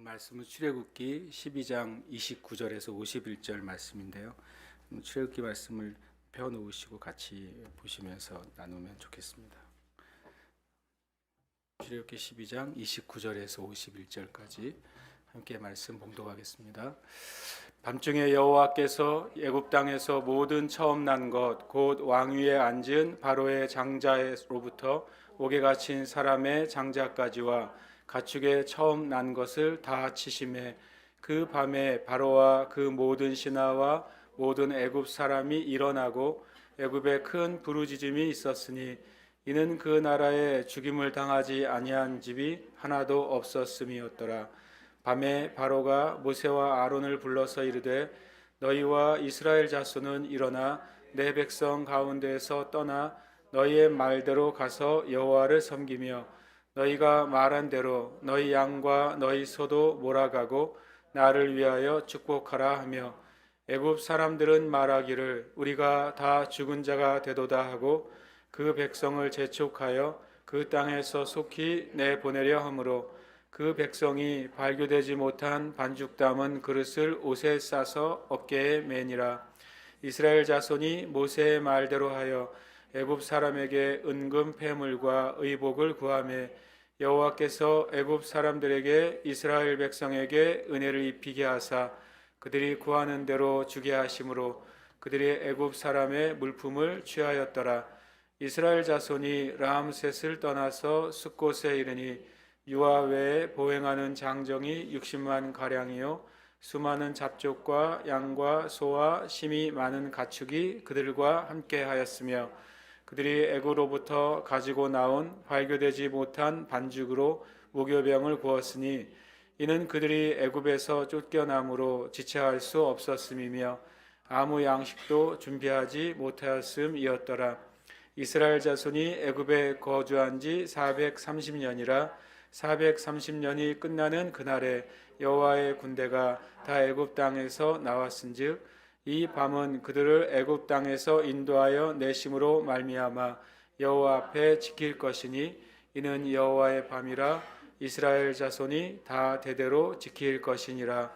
말씀은 출애굽기 12장 29절에서 51절 말씀인데요. 출애굽기 말씀을 펴놓으시고 같이 보시면서 나누면 좋겠습니다. 출애굽기 12장 29절에서 51절까지 함께 말씀 봉독하겠습니다. 밤중에 여호와께서 애굽 땅에서 모든 처음 난 것 곧 왕위에 앉은 바로의 장자로부터 옥에 갇힌 사람의 장자까지와 가축의 처음 난 것을 다 치심에 그 밤에 바로와 그 모든 신하와 모든 애굽 사람이 일어나고 애굽에 큰 부르짖음이 있었으니 이는 그 나라에 죽임을 당하지 아니한 집이 하나도 없었음이었더라. 밤에 바로가 모세와 아론을 불러서 이르되 너희와 이스라엘 자손은 일어나 내 백성 가운데에서 떠나 너희의 말대로 가서 여호와를 섬기며 너희가 말한 대로 너희 양과 너희 소도 몰아가고 나를 위하여 축복하라 하며 애굽 사람들은 말하기를 우리가 다 죽은 자가 되도다 하고 그 백성을 재촉하여 그 땅에서 속히 내보내려 하므로 그 백성이 발교되지 못한 반죽 담은 그릇을 옷에 싸서 어깨에 매니라. 이스라엘 자손이 모세의 말대로 하여 애굽 사람에게 은금 패물과 의복을 구하매 여호와께서 애굽 사람들에게 이스라엘 백성에게 은혜를 입히게 하사 그들이 구하는 대로 주게 하심으로 그들이 애굽 사람의 물품을 취하였더라. 이스라엘 자손이 라암셋을 떠나서 숫곳에 이르니 유아 외에 보행하는 장정이 60만 가량이요 수많은 잡족과 양과 소와 심이 많은 가축이 그들과 함께 하였으며 그들이 애굽으로부터 가지고 나온 발교되지 못한 반죽으로 무교병을 구웠으니 이는 그들이 애굽에서 쫓겨남으로 지체할 수 없었음이며 아무 양식도 준비하지 못하였음이었더라. 이스라엘 자손이 애굽에 거주한 지 430년이라 430년이 끝나는 그날에 여호와의 군대가 다 애굽 땅에서 나왔은즉 이 밤은 그들을 애굽 땅에서 인도하여 내심으로 말미암아 여호와 앞에 지킬 것이니 이는 여호와의 밤이라 이스라엘 자손이 다 대대로 지킬 것이니라.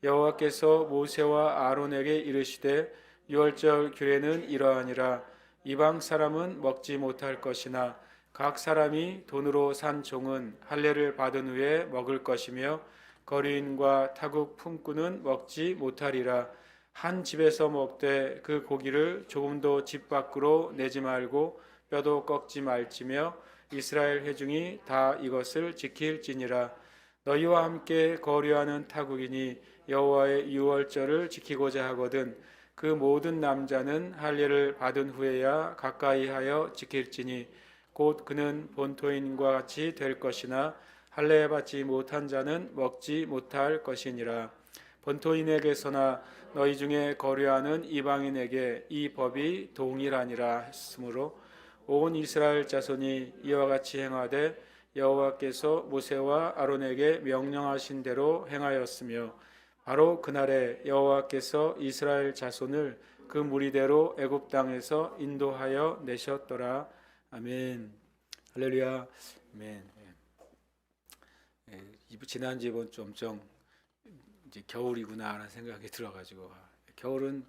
여호와께서 모세와 아론에게 이르시되 유월절 규례는 이러하니라. 이방 사람은 먹지 못할 것이나 각 사람이 돈으로 산 종은 할례를 받은 후에 먹을 것이며 거류인과 타국 품꾼은 먹지 못하리라. 한 집에서 먹되 그 고기를 조금도 집 밖으로 내지 말고 뼈도 꺾지 말지며 이스라엘 회중이 다 이것을 지킬지니라. 너희와 함께 거류하는 타국인이 여호와의 유월절을 지키고자 하거든 그 모든 남자는 할례를 받은 후에야 가까이 하여 지킬지니 곧 그는 본토인과 같이 될 것이나 할례 받지 못한 자는 먹지 못할 것이니라. 본토인에게서나 너희 중에 거류하는 이방인에게 이 법이 동일하니라 했으므로 온 이스라엘 자손이 이와 같이 행하되 여호와께서 모세와 아론에게 명령하신 대로 행하였으며 바로 그날에 여호와께서 이스라엘 자손을 그 무리대로 애굽 땅에서 인도하여 내셨더라. 아멘. 할렐루야. 아멘. 지난주 이번 주 엄청 이제 겨울이구나 하는 생각이 들어가지고 겨울은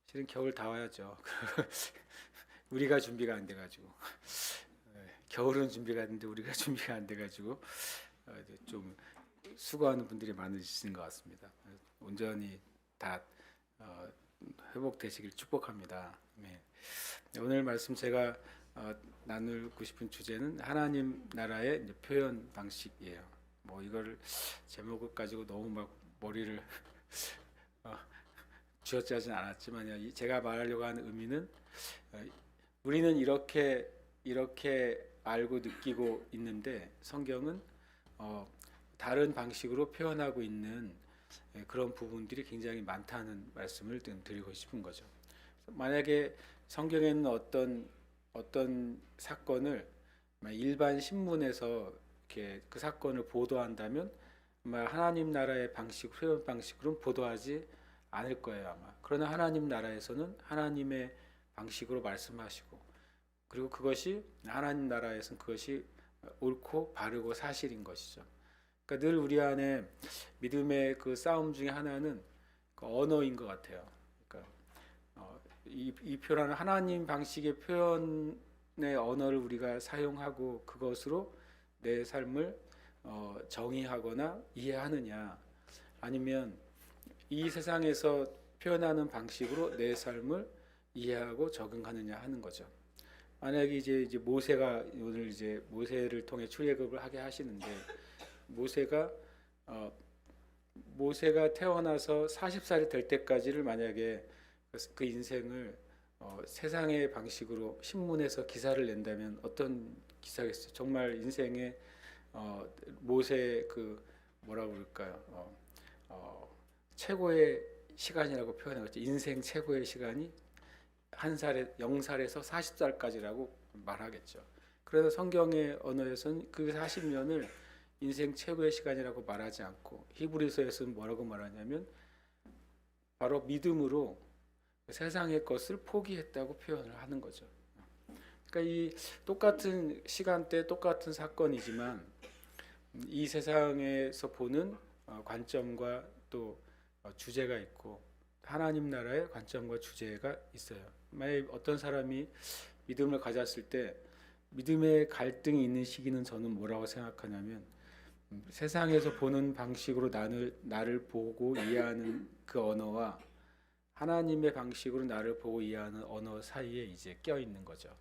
실은 겨울 다 와야죠. 우리가 준비가 안 돼가지고 겨울은 준비가 됐는데 우리가 준비가 안 돼가지고 좀 수고하는 분들이 많으신 것 같습니다. 온전히 다 회복되시길 축복합니다. 네. 오늘 말씀 제가 나누고 싶은 주제는 하나님 나라의 이제 표현 방식이에요. 뭐 이걸 제목을 가지고 너무 막 머리를 쥐어짜진 않았지만 제가 말하려고 하는 의미는 우리는 이렇게 알고 느끼고 있는데 성경은 다른 방식으로 표현하고 있는 그런 부분들이 굉장히 많다는 말씀을 드리고 싶은 거죠. 만약에 성경에는 어떤 사건을 일반 신문에서 이렇게 그 사건을 보도한다면 아마 하나님 나라의 방식, 표현 방식으로는 보도하지 않을 거예요 아마. 그러나 하나님 나라에서는 하나님의 방식으로 말씀하시고 그리고 그것이 하나님 나라에서는 그것이 옳고 바르고 사실인 것이죠. 그러니까 늘 우리 안에 믿음의 그 싸움 중에 하나는 그 언어인 것 같아요. 그러니까 이 표현은 하나님 방식의 표현의 언어를 우리가 사용하고 그것으로 내 삶을 정의하거나 이해하느냐, 아니면 이 세상에서 표현하는 방식으로 내 삶을 이해하고 적응하느냐 하는 거죠. 만약에 이제 모세가 오늘 이제 모세를 통해 출애굽을 하게 하시는데, 모세가 어, 모세가 태어나서 40살이 될 때까지를 만약에 그 인생을 세상의 방식으로 신문에서 기사를 낸다면 어떤 기사겠어요? 정말 인생의 모세 그 뭐라 그럴까요? 최고의 시간이라고 표현하겠죠. 인생 최고의 시간이 한 살에 0살에서 40살까지라고 말하겠죠. 그래서 성경의 언어에서는 그 40년을 인생 최고의 시간이라고 말하지 않고 히브리서에서는 뭐라고 말하냐면 바로 믿음으로 세상의 것을 포기했다고 표현을 하는 거죠. 그러니까 이 똑같은 시간대 똑같은 사건이지만 이 세상에서 보는 관점과 또 주제가 있고 하나님 나라의 관점과 주제가 있어요. 만약 어떤 사람이 믿음을 가졌을 때 믿음의 갈등이 있는 시기는 저는 뭐라고 생각하냐면 세상에서 보는 방식으로 나를 보고 이해하는 그 언어와 하나님의 방식으로 나를 보고 이해하는 언어 사이에 이제 껴 있는 거죠.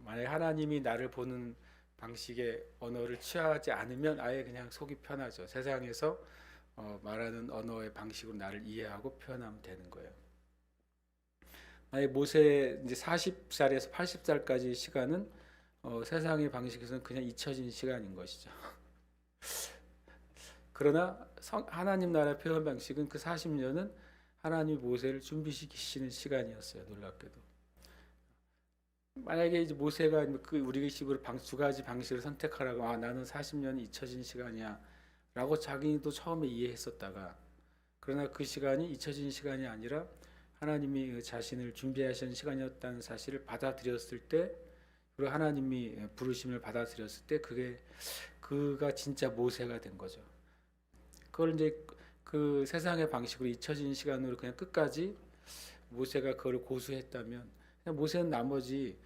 만약 하나님이 나를 보는 방식의 언어를 취하지 않으면 아예 그냥 속이 편하죠. 세상에서 말하는 언어의 방식으로 나를 이해하고 표현하면 되는 거예요. 만약 모세 이제 40살에서 80살까지 시간은 세상의 방식에서는 그냥 잊혀진 시간인 것이죠. 그러나 하나님 나라 표현 방식은 그 40년은 하나님 모세를 준비시키시는 시간이었어요. 놀랍게도. 만약에 이제 모세가 그 우리 식으로 두 가지 방식을 선택하라고 나는 40년이 잊혀진 시간이야 라고 자기도 처음에 이해했었다가, 그러나 그 시간이 잊혀진 시간이 아니라 하나님이 자신을 준비하신 시간이었다는 사실을 받아들였을 때, 그리고 하나님이 부르심을 받아들였을 때 그가 진짜 모세가 된 거죠. 그걸 이제 그 세상의 방식으로 잊혀진 시간으로 그냥 끝까지 모세가 그걸 고수했다면, 그냥 모세는 나머지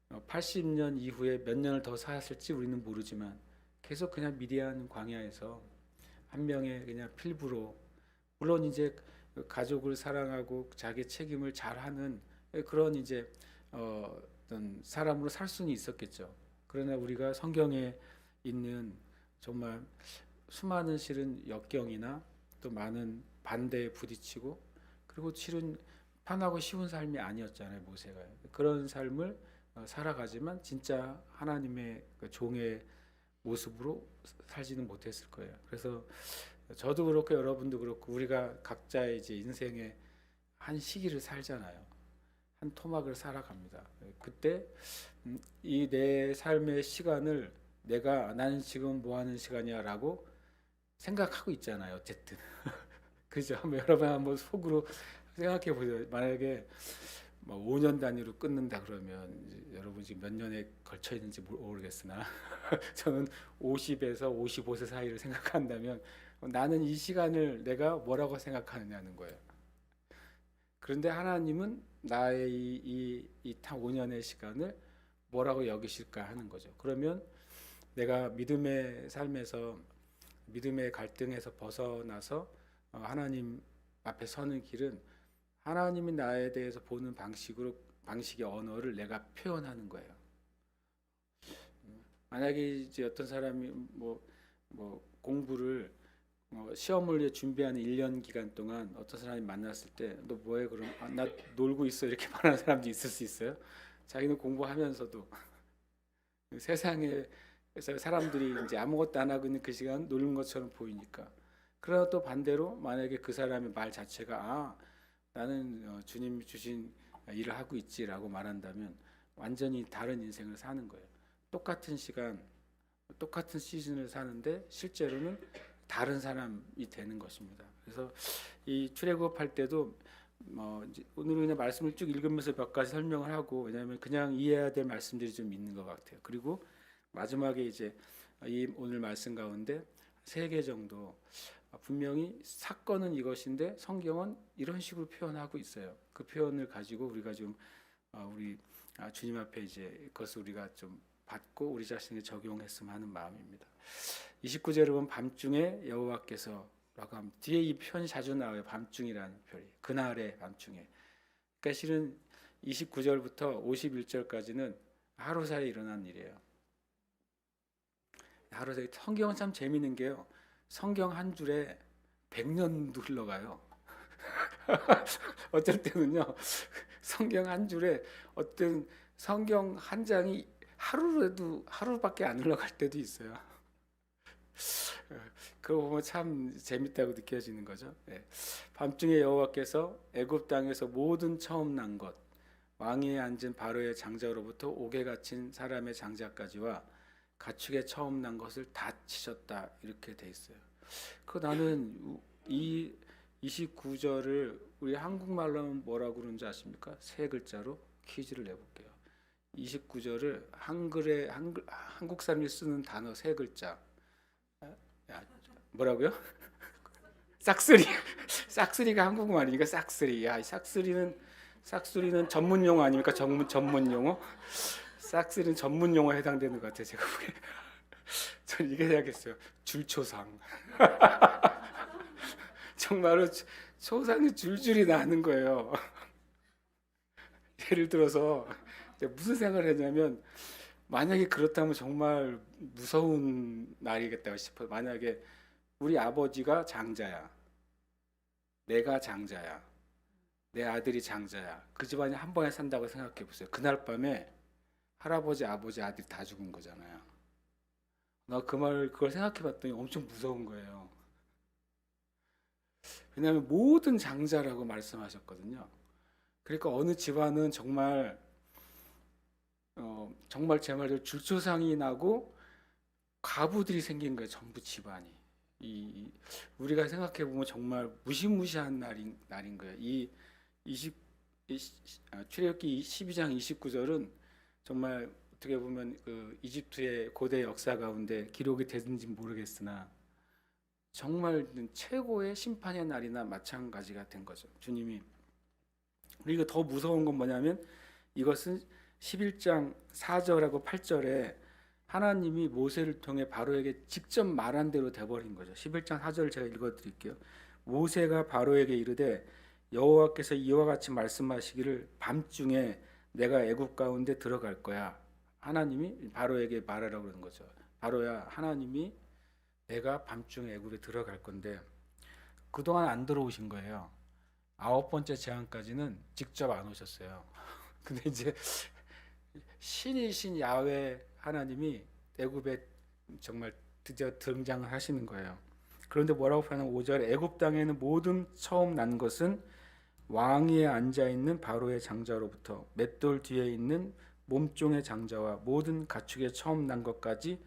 80년 이후에 몇 년을 더 살았을지 우리는 모르지만 계속 그냥 미디안 광야에서 한 명의 그냥 필부로, 물론 이제 가족을 사랑하고 자기 책임을 잘하는 그런 이제 어떤 사람으로 살 수는 있었겠죠. 그러나 우리가 성경에 있는 정말 수많은 실은 역경이나 또 많은 반대에 부딪히고 그리고 실은 편하고 쉬운 삶이 아니었잖아요. 모세가 그런 삶을 살아가지만 진짜 하나님의 그 종의 모습으로 살지는 못했을 거예요. 그래서 저도 그렇고 여러분도 그렇고 우리가 각자의 이제 인생의 한 시기를 살잖아요. 한 토막을 살아갑니다. 그때 이 내 삶의 시간을 나는 지금 뭐 하는 시간이야라고 생각하고 있잖아요. 어쨌든 그죠? 여러분 한번 속으로 생각해 보세요. 만약에 뭐 5년 단위로 끊는다 그러면 여러분 지금 몇 년에 걸쳐 있는지 모르겠으나 저는 50에서 55세 사이를 생각한다면 나는 이 시간을 내가 뭐라고 생각하느냐는 거예요. 그런데 하나님은 나의 이 5년의 시간을 뭐라고 여기실까 하는 거죠. 그러면 내가 믿음의 삶에서 믿음의 갈등에서 벗어나서 하나님 앞에 서는 길은 하나님이 나에 대해서 보는 방식의 언어를 내가 표현하는 거예요. 만약에 이제 어떤 사람이 뭐 공부를 시험을 위해 준비하는 1년 기간 동안 어떤 사람이 만났을 때 너 뭐해? 그럼 나 놀고 있어 이렇게 말하는 사람도 있을 수 있어요. 자기는 공부하면서도 세상에 사람들이 이제 아무것도 안 하고 있는 그 시간 노는 것처럼 보이니까. 그러나 또 반대로 만약에 그 사람의 말 자체가 나는 주님 주신 일을 하고 있지라고 말한다면 완전히 다른 인생을 사는 거예요. 똑같은 시간, 똑같은 시즌을 사는데 실제로는 다른 사람이 되는 것입니다. 그래서 이 출애굽할 때도 오늘은 그냥 말씀을 쭉 읽으면서 몇 가지 설명을 하고, 왜냐하면 그냥 이해해야 될 말씀들이 좀 있는 것 같아요. 그리고 마지막에 이제 이 오늘 말씀 가운데 3개 정도 분명히 사건은 이것인데 성경은 이런 식으로 표현하고 있어요. 그 표현을 가지고 우리가 좀 우리 주님 앞에 이제 그것을 우리가 좀 받고 우리 자신에게 적용했으면 하는 마음입니다. 29절에 보면 밤중에 여호와께서 라고 하면 뒤에 이 표현이 자주 나와요. 밤중이라는 표현이. 그날의 밤중에. 그러니까 실은 29절부터 51절까지는 하루 사이에 일어난 일이에요. 하루 사이 성경은 참 재미있는 게요. 성경 한 줄에 100년도 흘러가요. 어쩔 때는요. 성경 한 줄에 어떤 성경 한 장이 하루밖에 안 흘러갈 때도 있어요. 그거 보면 참 재밌다고 느껴지는 거죠. 네. 밤중에 여호와께서 애굽 땅에서 모든 처음 난 것, 왕위에 앉은 바로의 장자로부터 옥에 갇힌 사람의 장자까지와 가축의 처음 난 것을 다 치셨다 이렇게 돼 있어요. 그 나는 이 29절을 우리 한국말로 하면 뭐라고 그러는지 아십니까? 3글자로 퀴즈를 내볼게요. 29절을 한국 사람이 쓰는 단어 3글자. 뭐라고요? 싹쓸이. 싹쓸이가 한국말이니까 싹쓸이. 야, 싹쓸이는 전문 용어 아닙니까? 전문 용어? 싹쓸이는 전문 용어에 해당되는 것 같아요. 제가 보기에. 전 이게 생각했어요. 줄초상. 정말로 초상이 줄줄이 나는 거예요. 예를 들어서 무슨 생각을 했냐면 만약에 그렇다면 정말 무서운 날이겠다 싶어요. 만약에 우리 아버지가 장자야, 내가 장자야, 내 아들이 장자야. 그 집안이 한 번에 산다고 생각해 보세요. 그날 밤에 할아버지, 아버지, 아들이 다 죽은 거잖아요. 나 그걸 생각해 봤더니 엄청 무서운 거예요. 왜냐하면 모든 장자라고 말씀하셨거든요. 그러니까 어느 집안은 정말 제 말대로 줄초상이 나고 과부들이 생긴 거예요. 전부 집안이. 우리가 생각해 보면 정말 무시무시한 날인 거예요. 출애굽기 12장 29절은 정말 어떻게 보면 그 이집트의 고대 역사 가운데 기록이 되는지 모르겠으나 정말 최고의 심판의 날이나 마찬가지가 된 거죠. 주님이. 그리고 더 무서운 건 뭐냐면 이것은 11장 4절하고 8절에 하나님이 모세를 통해 바로에게 직접 말한 대로 돼버린 거죠. 11장 4절 제가 읽어드릴게요. 모세가 바로에게 이르되 여호와께서 이와 같이 말씀하시기를 밤중에 내가 애굽 가운데 들어갈 거야. 하나님이 바로에게 말하라고 그러는 거죠. 바로야, 하나님이 내가 밤중에 애굽에 들어갈 건데 그동안 안 들어오신 거예요. 9번째 재앙까지는 직접 안 오셨어요. 근데 이제 신이신 야훼 하나님이 애굽에 정말 드디어 등장을 하시는 거예요. 그런데 뭐라고 하냐면 5절에 애굽 땅에는 모든 처음 난 것은 왕위에 앉아 있는 바로의 장자로부터 맷돌 뒤에 있는 몸종의 장자와 모든 가축의 처음 난 것까지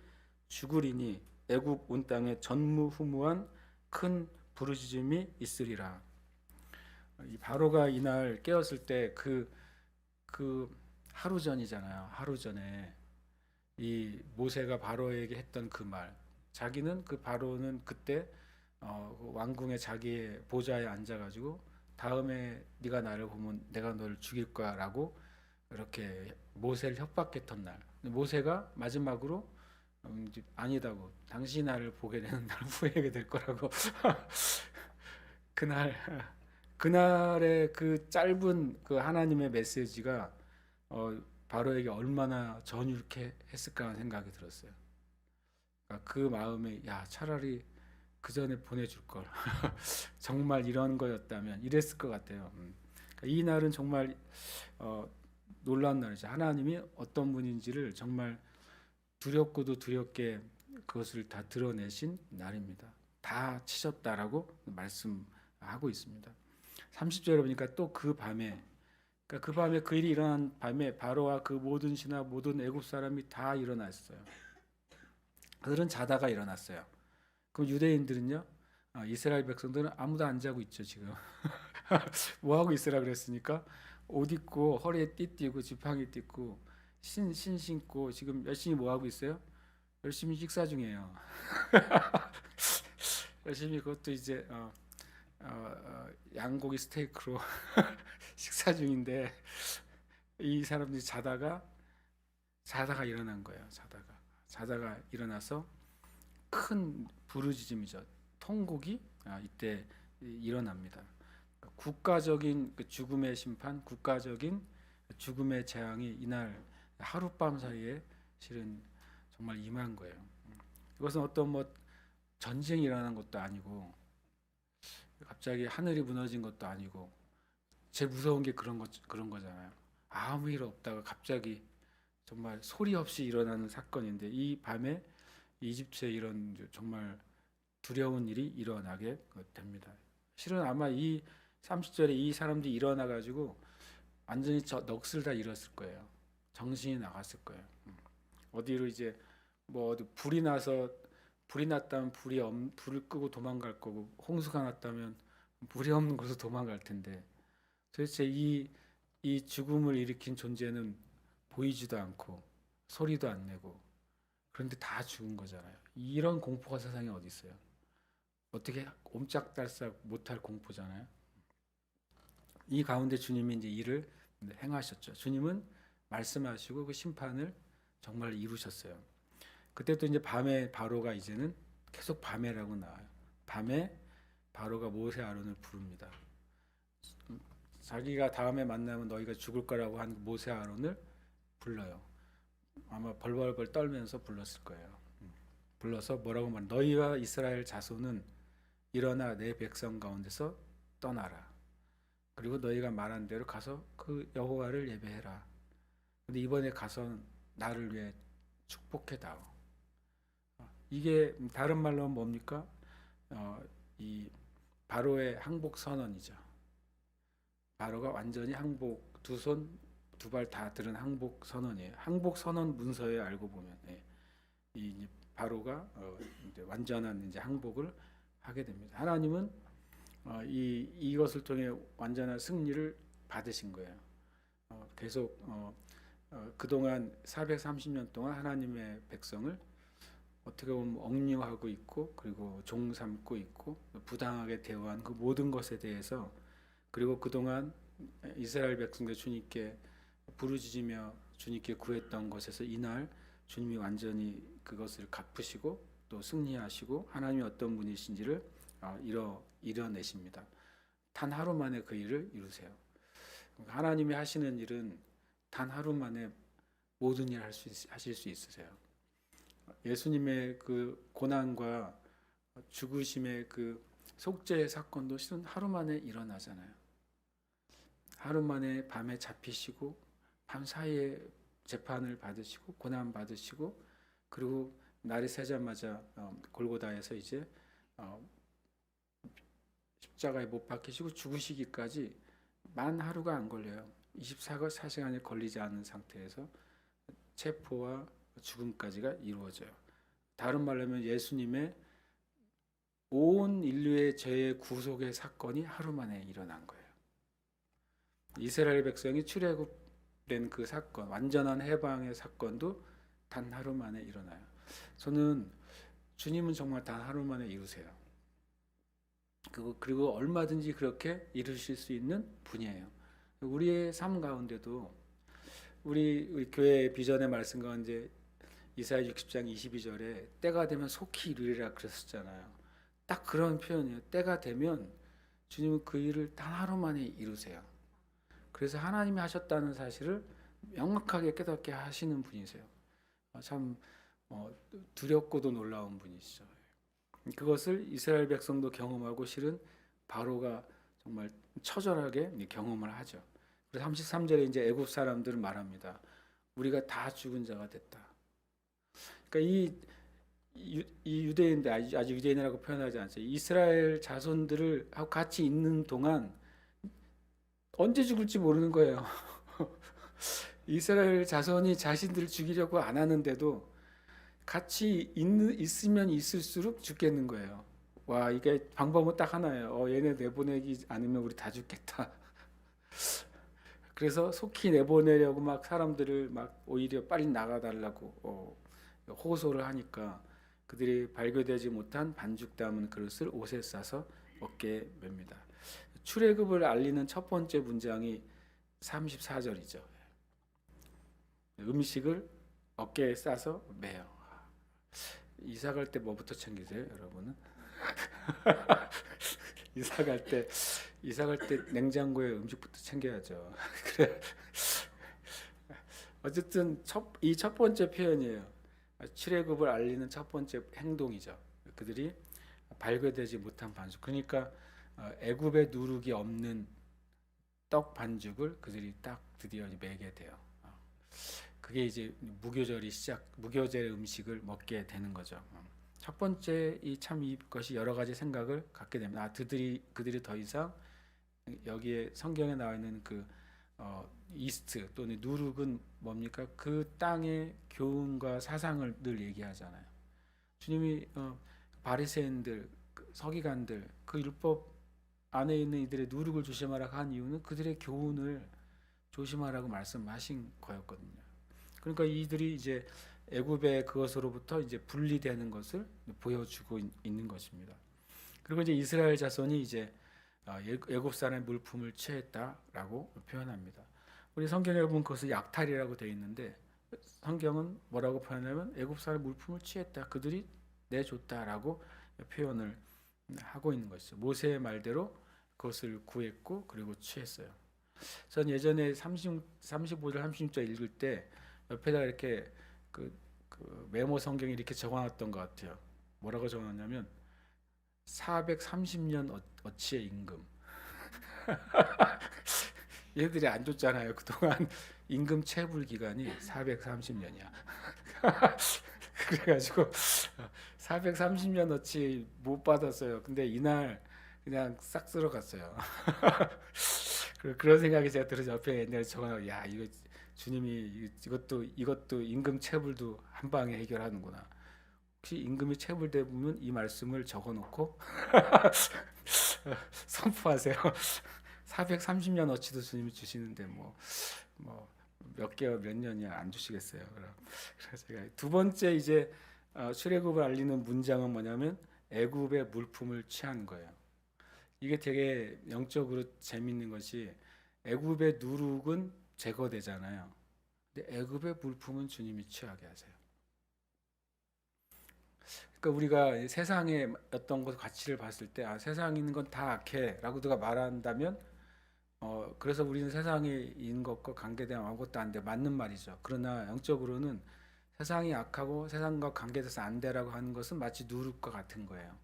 죽으리니 애굽 온 땅에 전무후무한 큰 부르짖음이 있으리라. 이 바로가 이날 깨었을 때 그 하루 전이잖아요. 하루 전에 이 모세가 바로에게 했던 그 말. 자기는 그 바로는 그때 왕궁의 자기의 보좌에 앉아가지고 다음에 네가 나를 보면 내가 너를 죽일 거야라고 이렇게 모세를 협박했던 날. 모세가 마지막으로 아니다고 당신이 나를 보게 되는 날 후회하게 될 거라고 그날의 그 짧은 그 하나님의 메시지가 바로에게 얼마나 전율케 했을까 하는 생각이 들었어요. 그러니까 그 마음에 차라리 그 전에 보내줄 걸. 정말 이런 거였다면 이랬을 것 같아요. 그러니까 이 날은 정말 놀라운 날이죠. 하나님이 어떤 분인지를 정말 두렵고도 두렵게 그것을 다 드러내신 날입니다. 다 치셨다라고 말씀하고 있습니다. 30절에 보니까 또 그 밤에, 그러니까 그 밤에 그 일이 일어난 밤에 바로와 그 모든 신하 모든 애굽 사람이 다 일어났어요. 그들은 자다가 일어났어요. 그럼 유대인들은요? 이스라엘 백성들은 아무도 안 자고 있죠 지금. 뭐 하고 있으라 그랬으니까 옷 입고 허리에 띠 띠고 지팡이 띠고 신 신고 지금 열심히 뭐 하고 있어요? 열심히 식사 중이에요. 열심히 그것도 이제 양고기 스테이크로 식사 중인데 이 사람들이 자다가 일어난 거예요. 자다가 일어나서 큰 부르짖음이죠. 통곡이 이때 일어납니다. 국가적인 그 죽음의 심판, 국가적인 죽음의 재앙이 이날 하룻밤 사이에 실은 정말 임한 거예요. 이것은 어떤 뭐 전쟁이 일어난 것도 아니고 갑자기 하늘이 무너진 것도 아니고 제일 무서운 게 그런 거잖아요. 아무 일 없다가 갑자기 정말 소리 없이 일어나는 사건인데 이 밤에 이집트에 이런 정말 두려운 일이 일어나게 됩니다. 실은 아마 이 30절에 이 사람들이 일어나 가지고 완전히 넋을 다 잃었을 거예요. 정신이 나갔을 거예요. 어디로 이제 뭐 어디 불이 났다면 불을 끄고 도망갈 거고 홍수가 났다면 불이 없는 곳으로 도망갈 텐데 도대체 이 죽음을 일으킨 존재는 보이지도 않고 소리도 안 내고 그런데 다 죽은 거잖아요. 이런 공포가 세상에 어디 있어요? 어떻게 옴짝달싹 못할 공포잖아요. 이 가운데 주님이 이제 일을 행하셨죠. 주님은 말씀하시고 그 심판을 정말 이루셨어요. 그때 또 이제 밤에 바로가 이제는 계속 밤에라고 나와요. 밤에 바로가 모세 아론을 부릅니다. 자기가 다음에 만나면 너희가 죽을 거라고 한 모세 아론을 불러요. 아마 벌벌벌 떨면서 불렀을 거예요. 불러서 뭐라고 말? 너희와 이스라엘 자손은 일어나 내 백성 가운데서 떠나라. 그리고 너희가 말한 대로 가서 그 여호와를 예배해라. 근데 이번에 가서 나를 위해 축복해다오. 이게 다른 말로 뭡니까? 이 바로의 항복 선언이죠. 바로가 완전히 항복, 두 손, 두 발 다 들은 항복 선언이에요. 항복 선언 문서에 알고 보면 이 바로가 이제 완전한 이제 항복을 하게 됩니다. 하나님은 이것을 통해 완전한 승리를 받으신 거예요. 계속 그동안 430년 동안 하나님의 백성을 어떻게 보면 억류하고 있고 그리고 종 삼고 있고 부당하게 대우한 그 모든 것에 대해서 그리고 그동안 이스라엘 백성들 주님께 부르짖으며 주님께 구했던 것에서 이날 주님이 완전히 그것을 갚으시고 또 승리하시고 하나님이 어떤 분이신지를 이뤄내십니다. 단 하루 만에 그 일을 이루세요. 하나님이 하시는 일은 단 하루 만에 모든 일을 하실 수 있으세요. 예수님의 그 고난과 죽으심의 그 속죄의 사건도 실은 하루 만에 일어나잖아요. 하루 만에 밤에 잡히시고 밤 사이에 재판을 받으시고 고난 받으시고 그리고 날이 새자마자 골고다에서 이제 십자가에 못 박히시고 죽으시기까지 만 하루가 안 걸려요. 24시간이 걸리지 않은 상태에서 체포와 죽음까지가 이루어져요. 다른 말로 하면 예수님의 온 인류의 죄의 구속의 사건이 하루 만에 일어난 거예요. 이스라엘 백성이 출애굽된 그 사건, 완전한 해방의 사건도 단 하루 만에 일어나요. 저는 주님은 정말 단 하루 만에 이루세요. 그리고 얼마든지 그렇게 이루실 수 있는 분이에요. 우리의 삶 가운데도 우리 교회의 비전의 말씀 가운데 이사야 60장 22절에 때가 되면 속히 이루리라 그랬었잖아요. 딱 그런 표현이에요. 때가 되면 주님은 그 일을 단 하루 만에 이루세요. 그래서 하나님이 하셨다는 사실을 명확하게 깨닫게 하시는 분이세요. 참 두렵고도 놀라운 분이시죠. 그것을 이스라엘 백성도 경험하고 실은 바로가 정말 처절하게 경험을 하죠. 그래서 33절에 이제 애굽 사람들은 말합니다. 우리가 다 죽은 자가 됐다. 그러니까 이 유대인들 아주 유대인이라고 표현하지 않죠. 이스라엘 자손들을 하고 같이 있는 동안 언제 죽을지 모르는 거예요. 이스라엘 자손이 자신들을 죽이려고 안 하는데도 같이 있으면 있을수록 죽겠는 거예요. 와, 이게 방법은 딱 하나예요. 얘네 내보내기 않으면 우리 다 죽겠다. 그래서 속히 내보내려고 막 사람들을 막 오히려 빨리 나가달라고 호소를 하니까 그들이 발교되지 못한 반죽 담은 그릇을 옷에 싸서 어깨에 맵니다. 출애굽을 알리는 첫 번째 문장이 34절이죠. 음식을 어깨에 싸서 매요. 이사 갈 때 뭐부터 챙기세요, 여러분은? 이사 갈 때 냉장고에 음식부터 챙겨야죠. 그래. 어쨌든 이 첫 번째 표현이에요. 출애굽을 알리는 첫 번째 행동이죠. 그들이 발견되지 못한 반죽. 그러니까 애굽의 누룩이 없는 떡 반죽을 그들이 딱 드디어 매게 돼요. 그게 이제 무교절의 음식을 먹게 되는 거죠. 첫 번째 이것이 여러 가지 생각을 갖게 됩니다. 그들이 더 이상 여기에 성경에 나와 있는 이스트 또는 누룩은 뭡니까? 그 땅의 교훈과 사상을 늘 얘기하잖아요. 주님이 바리새인들, 서기관들 그 율법 안에 있는 이들의 누룩을 조심하라고 한 이유는 그들의 교훈을 조심하라고 말씀하신 거였거든요. 그러니까 이들이 이제 애굽의 그것으로부터 이제 분리되는 것을 보여주고 있는 것입니다. 그리고 이제 이스라엘 자손이 이제 애굽 사람의 물품을 취했다라고 표현합니다. 우리 성경에 보면 그것을 약탈이라고 되어 있는데 성경은 뭐라고 표현하면 애굽 사람의 물품을 취했다. 그들이 내줬다라고 표현을 하고 있는 것이죠. 모세의 말대로 그것을 구했고 그리고 취했어요. 전 예전에 35절 36절 읽을 때 옆에다가 이렇게 그 메모 성경에 이렇게 적어놨던 것 같아요. 뭐라고 적어놨냐면 430년 어치의 임금. 얘들이 안 줬잖아요. 그동안 임금 체불 기간이 430년이야. 그래가지고 430년 어치 못 받았어요. 근데 이날 그냥 싹 쓸어갔어요. 그런 생각이 제가 들어서 옆에 옛날에 적어놔. 야, 이거 주님이 이것도 임금 체불도 한 방에 해결하는구나. 혹시 임금이 체불되면 이 말씀을 적어놓고 선포하세요. 430년 어치도 주님이 주시는데 뭐 몇 개월 몇 년이야 안 주시겠어요. 그래서 제가 두 번째 이제 출애굽을 알리는 문장은 뭐냐면 애굽의 물품을 취한 거예요. 이게 되게 영적으로 재밌는 것이 애굽의 누룩은 제거되잖아요. 근데 애굽의 물품은 주님이 취하게 하세요. 그러니까 우리가 세상의 어떤 것 가치를 봤을 때 세상에 있는 건 다 악해라고 누가 말한다면 그래서 우리는 세상에 있는 것과 관계되면 아무것도 안 돼. 맞는 말이죠. 그러나 영적으로는 세상이 악하고 세상과 관계돼서 안 되라고 하는 것은 마치 누룩과 같은 거예요.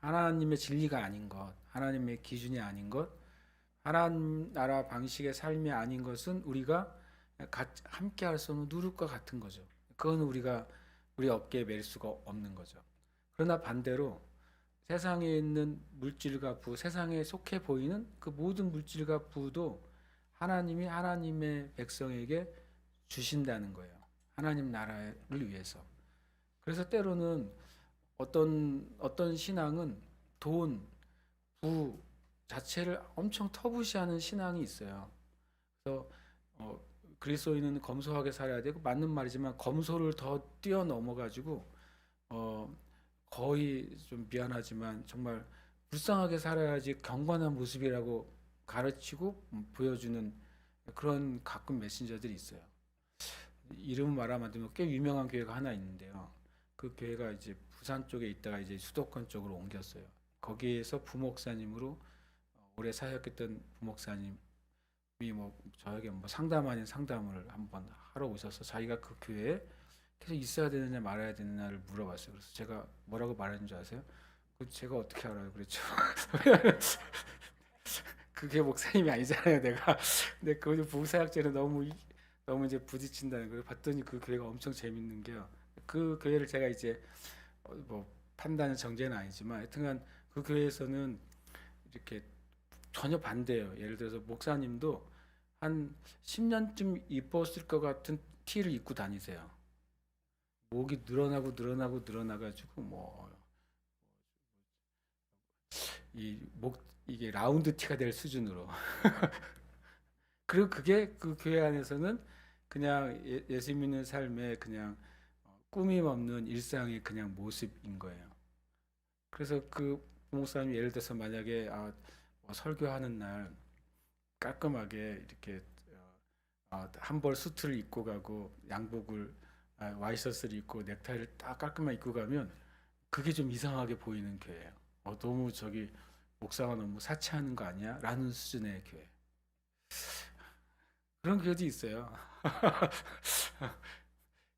하나님의 진리가 아닌 것, 하나님의 기준이 아닌 것, 하나님 나라 방식의 삶이 아닌 것은 우리가 함께 할 수 없는 누룩과 같은 거죠. 그건 우리 어깨에 맬 수가 없는 거죠. 그러나 반대로 세상에 있는 물질과 부, 세상에 속해 보이는 그 모든 물질과 부도 하나님이 하나님의 백성에게 주신다는 거예요. 하나님 나라를 위해서. 그래서 때로는 어떤 신앙은 돈, 부 자체를 엄청 터부시하는 신앙이 있어요. 그래서 그리스도인은 검소하게 살아야 되고 맞는 말이지만 검소를 더 뛰어넘어 가지고 거의 좀 미안하지만 정말 불쌍하게 살아야지 경건한 모습이라고 가르치고 보여주는 그런 가끔 메신저들이 있어요. 이름은 말하면 안 되면 꽤 유명한 교회가 하나 있는데요. 그 교회가 이제 부산 쪽에 있다가 이제 수도권 쪽으로 옮겼어요. 거기에서 부목사님으로 오래 사역했던 부목사님이 저에게 상담 아닌 상담을 한번 하러 오셔서 자기가 그 교회에 계속 있어야 되느냐 말아야 되느냐를 물어봤어요. 그래서 제가 뭐라고 말했는 줄 아세요? 제가 어떻게 알아요? 그랬죠. 그게 목사님이 아니잖아요, 내가. 근데 그 부사역제는 너무 이제 부딪힌다는 거예요. 봤더니 그 교회가 엄청 재밌는 게요. 그 교회를 제가 이제 판단은 정죄는 아니지만 하여튼간 그 교회에서는 이렇게 전혀 반대예요. 예를 들어서 목사님도 한 10년쯤 입었을 것 같은 티를 입고 다니세요. 목이 늘어나가지고 이게 라운드 티가 될 수준으로. 그리고 그게 그 교회 안에서는 그냥 예수 믿는 삶에 그냥 꾸밈 없는 일상의 그냥 모습인 거예요. 그래서 그 목사님이 예를 들어서 만약에 뭐 설교하는 날 깔끔하게 이렇게 한 벌 수트를 입고 가고 양복을 와이셔츠를 입고 넥타이를 딱 깔끔하게 입고 가면 그게 좀 이상하게 보이는 교회예요. 너무 저기 목사가 너무 사치하는 거 아니야? 라는 수준의 교회. 그런 교회도 있어요.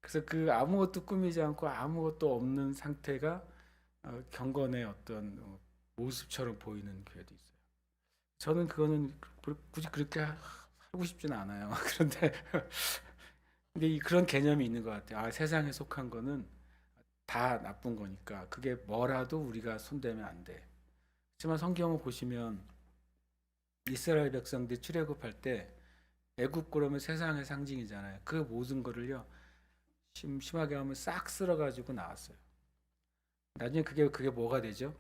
그래서 그 아무것도 꾸미지 않고 아무것도 없는 상태가 경건의 어떤 모습처럼 보이는 교회도 있어요. 저는 그거는 굳이 그렇게 하고 싶지는 않아요. 그런데 근데 그런 개념이 있는 것 같아요. 세상에 속한 거는 다 나쁜 거니까 그게 뭐라도 우리가 손대면 안 돼. 하지만 성경을 보시면 이스라엘 백성들이 출애굽할 때 애굽 그러면 세상의 상징이잖아요. 그 모든 거를요 심하게 하면 싹 쓸어가지고 나왔어요. 나중에 그게 뭐가 되죠?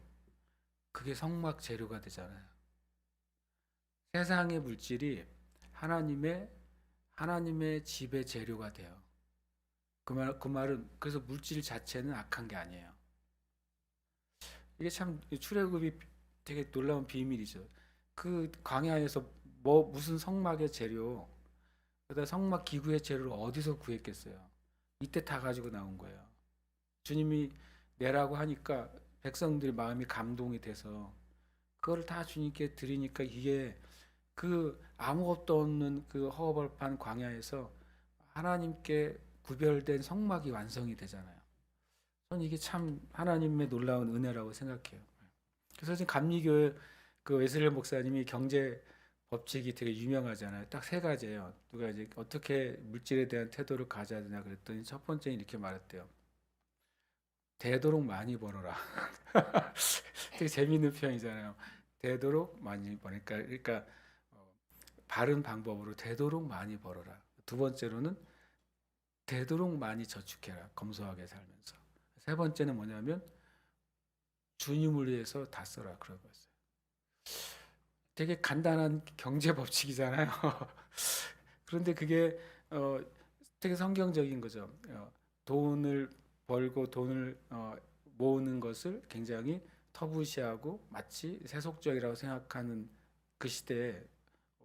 그게 성막 재료가 되잖아요. 세상의 물질이 하나님의 집의 재료가 돼요. 그 말은 그래서 물질 자체는 악한 게 아니에요. 이게 참 출애굽이 되게 놀라운 비밀이죠. 그 광야에서 무슨 성막의 재료, 그다음 성막 기구의 재료를 어디서 구했겠어요? 이때 다 가지고 나온 거예요. 주님이 내라고 하니까 백성들의 마음이 감동이 돼서 그거를 다 주님께 드리니까 이게 그 아무것도 없는 그 허허벌판 광야에서 하나님께 구별된 성막이 완성이 되잖아요. 저는 이게 참 하나님의 놀라운 은혜라고 생각해요. 그래서 지금 감리교회 그 웨슬리 목사님이 경제 법칙이 되게 유명하잖아요. 딱 세 가지예요. 누가 이제 어떻게 물질에 대한 태도를 가져야 되냐 그랬더니 첫 번째는 이렇게 말했대요. 되도록 많이 벌어라. 되게 재미있는 표현이잖아요. 되도록 많이 버니까 그러니까 바른 방법으로 되도록 많이 벌어라. 두 번째로는 되도록 많이 저축해라. 검소하게 살면서. 세 번째는 뭐냐면 주님을 위해서 다 써라. 그런 거였어요. 되게 간단한 경제 법칙이잖아요. 그런데 그게 되게 성경적인 거죠. 돈을 벌고 돈을 모으는 것을 굉장히 터부시하고 마치 세속적이라고 생각하는 그 시대에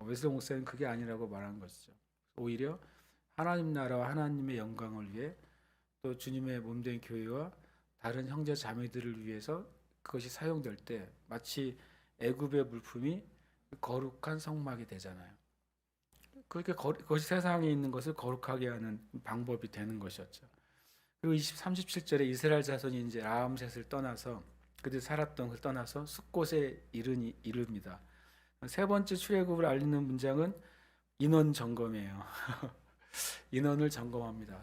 웨슬리 목사는 그게 아니라고 말한 것이죠. 오히려 하나님 나라와 하나님의 영광을 위해 또 주님의 몸된 교회와 다른 형제 자매들을 위해서 그것이 사용될 때 마치 애굽의 물품이 거룩한 성막이 되잖아요. 그렇게 그것이 세상에 있는 것을 거룩하게 하는 방법이 되는 것이었죠. 그리고 37절에 이스라엘 자손이 이제 라암셋을 떠나서 그들 살았던 것을 떠나서 숫곳에 이릅니다. 세 번째 출애굽을 알리는 문장은 인원 점검이에요. 인원을 점검합니다.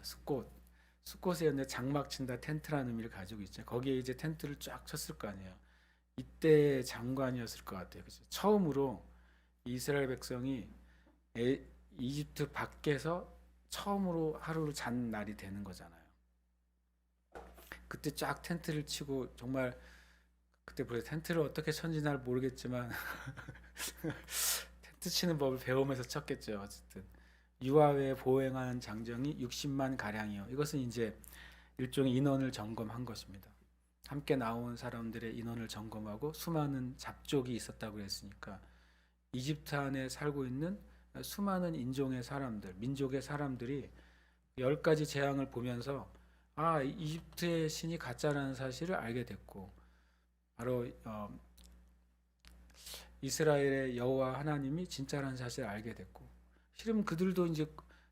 숫곳에 장막 친다 텐트라는 의미를 가지고 있죠. 거기에 이제 텐트를 쫙 쳤을 거 아니에요. 이때 장관이었을 것 같아요. 그죠? 처음으로 이스라엘 백성이 이집트 밖에서 처음으로 하루를 잔 날이 되는 거잖아요. 그때 쫙 텐트를 치고 정말 그때 텐트를 어떻게 쳤는지 날 모르겠지만 텐트 치는 법을 배우면서 쳤겠죠. 어쨌든 유아외에 보행하는 장정이 60만 가량이요. 이것은 이제 일종의 인원을 점검한 것입니다. 함께 나온 사람들의 인원을 점검하고 수많은 잡족이 있었다고 했으니까 이집트 안에 살고 있는 수많은 인종의 사람들, 민족의 사람들이 10가지 재앙을 보면서 이집트의 신이 가짜라는 사실을 알게 됐고 바로 이스라엘의 여호와 하나님이 진짜라는 사실을 알게 됐고 실은 그들도 이제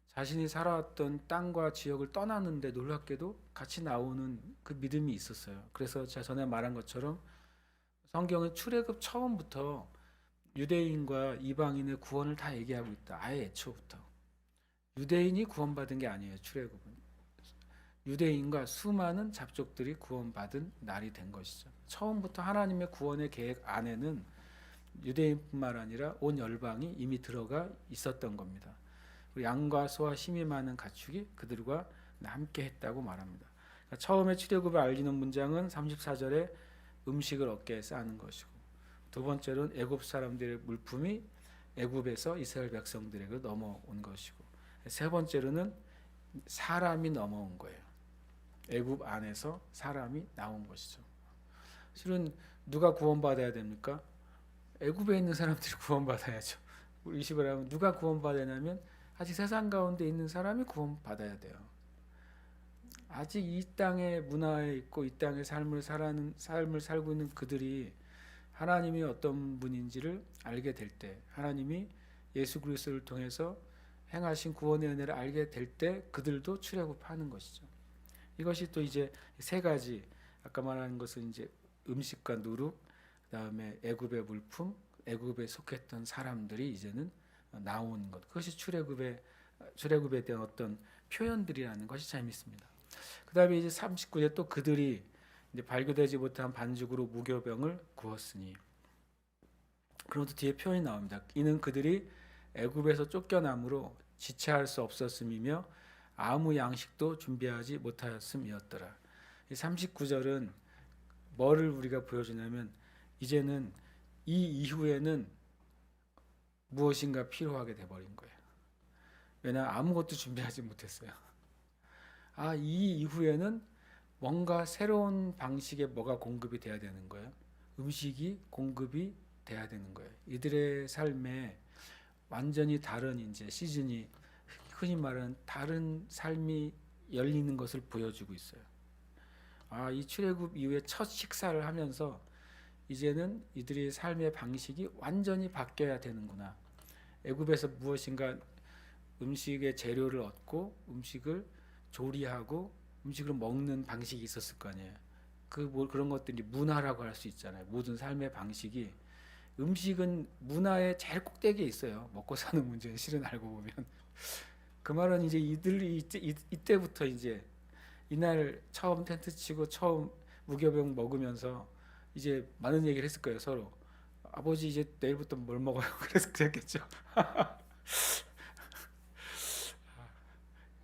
자신이 살아왔던 땅과 지역을 떠났는데 놀랍게도 같이 나오는 그 믿음이 있었어요. 그래서 제가 전에 말한 것처럼 성경은 출애굽 처음부터 유대인과 이방인의 구원을 다 얘기하고 있다. 아예 애초부터. 유대인이 구원받은 게 아니에요. 출애굽은. 유대인과 수많은 잡족들이 구원받은 날이 된 것이죠. 처음부터 하나님의 구원의 계획 안에는 유대인뿐만 아니라 온 열방이 이미 들어가 있었던 겁니다. 양과 소와 힘이 많은 가축이 그들과 함께 했다고 말합니다. 그러니까 처음에 출애굽을 알리는 문장은 34절에 음식을 어깨에 싸는 것이고 두 번째로는 애굽 사람들의 물품이 애굽에서 이스라엘 백성들에게 넘어온 것이고 세 번째로는 사람이 넘어온 거예요. 애굽 안에서 사람이 나온 것이죠. 실은 누가 구원받아야 됩니까? 애굽에 있는 사람들이 구원받아야죠. 우리 식으로 하면 누가 구원받아냐면 아직 세상 가운데 있는 사람이 구원받아야 돼요. 아직 이 땅의 문화에 있고 이 땅의 삶을 살고 있는 그들이 하나님이 어떤 분인지를 알게 될 때, 하나님이 예수 그리스도를 통해서 행하신 구원의 은혜를 알게 될 때 그들도 출애굽하는 것이죠. 이것이 또 이제 세 가지, 아까 말한 것은 이제 음식과 누룩, 그다음에 애굽의 물품, 애굽에 속했던 사람들이 이제는 나오는 것. 그것이 출애굽에 대한 어떤 표현들이라는 것이 재밌습니다. 그다음에 이제 39절 또 그들이 이제 발교되지 못한 반죽으로 무교병을 구웠으니. 그런데 뒤에 표현이 나옵니다. 이는 그들이 애굽에서 쫓겨남으로 지체할 수 없었음이며 아무 양식도 준비하지 못하였음이었더라. 이 39절은 뭐를 우리가 보여주냐면 이제는 이 이후에는 무엇인가 필요하게 돼버린 거예요. 왜냐 아무것도 준비하지 못했어요. 이 이후에는 뭔가 새로운 방식의 뭐가 공급이 돼야 되는 거예요. 음식이 공급이 돼야 되는 거예요. 이들의 삶에 완전히 다른 이제 시즌이, 흔히 말하는 다른 삶이 열리는 것을 보여주고 있어요. 이 출애굽 이후에 첫 식사를 하면서 이제는 이들의 삶의 방식이 완전히 바뀌어야 되는구나. 애굽에서 무엇인가 음식의 재료를 얻고 음식을 조리하고 음식을 먹는 방식이 있었을 거 아니에요. 그런 것들이 문화라고 할 수 있잖아요. 모든 삶의 방식이, 음식은 문화의 제일 꼭대기에 있어요. 먹고 사는 문제는 실은 알고 보면. 그 말은 이제 이들이 이때부터 이제 이날 처음 텐트 치고 처음 무교병 먹으면서 이제 많은 얘기를 했을 거예요. 서로 아버지 이제 내일부터 뭘 먹어요? 그래서 그랬겠죠.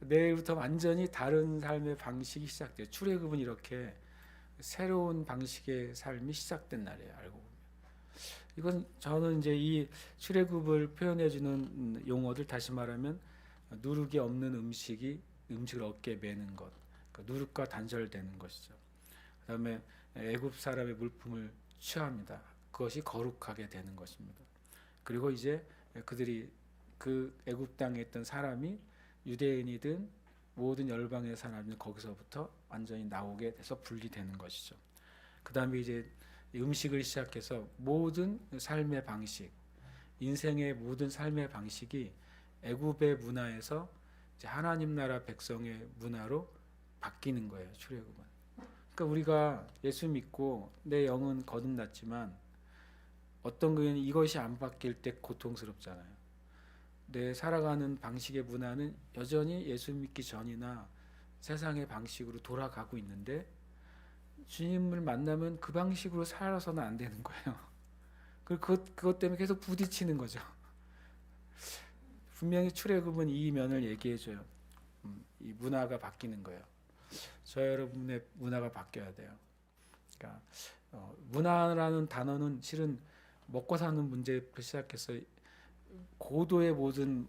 내일부터 완전히 다른 삶의 방식이 시작돼요. 출애굽은 이렇게 새로운 방식의 삶이 시작된 날이에요. 알고 보면. 이건 저는 이제 이 출애굽을 표현해주는 용어들, 다시 말하면 누룩이 없는 음식을 어깨에 매는 것, 그러니까 누룩과 단절되는 것이죠. 그다음에 애굽 사람의 물품을 취합니다. 그것이 거룩하게 되는 것입니다. 그리고 이제 그들이 그 애굽 땅에 있던 사람이 유대인이든 모든 열방의 사람이 거기서부터 완전히 나오게 돼서 분리되는 것이죠. 그 다음에 이제 음식을 시작해서 모든 삶의 방식, 인생의 모든 삶의 방식이 애굽의 문화에서 이제 하나님 나라 백성의 문화로 바뀌는 거예요. 출애굽은. 그러니까 우리가 예수 믿고 내 영은 거듭났지만 어떤 경우에는 이것이 안 바뀔 때 고통스럽잖아요. 내 살아가는 방식의 문화는 여전히 예수 믿기 전이나 세상의 방식으로 돌아가고 있는데 주님을 만나면 그 방식으로 살아서는 안 되는 거예요. 그것 때문에 계속 부딪히는 거죠. 분명히 출애굽은 이 면을 얘기해줘요. 이 문화가 바뀌는 거예요. 저 여러분의 문화가 바뀌어야 돼요. 그러니까 문화라는 단어는 실은 먹고 사는 문제부터 시작해서 고도의 모든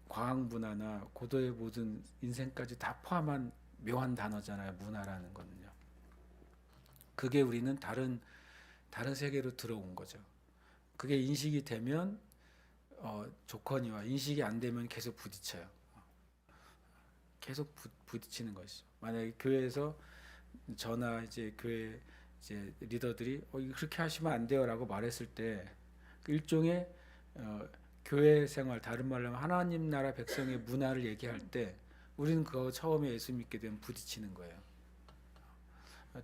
과학 문화나 고도의 모든 인생까지 다 포함한 묘한 단어잖아요. 문화라는 거는요. 그게 우리는 다른 세계로 들어온 거죠. 그게 인식이 되면 좋거니와 인식이 안 되면 계속 부딪혀요. 계속 부딪히는 것이죠. 만약에 교회에서 저나 이제 교회 이제 리더들이 그렇게 하시면 안 돼요라고 말했을 때 일종의 교회 생활, 다른 말로 하면 하나님 나라 백성의 문화를 얘기할 때 우리는 그거 처음에 예수 믿게 되면 부딪히는 거예요.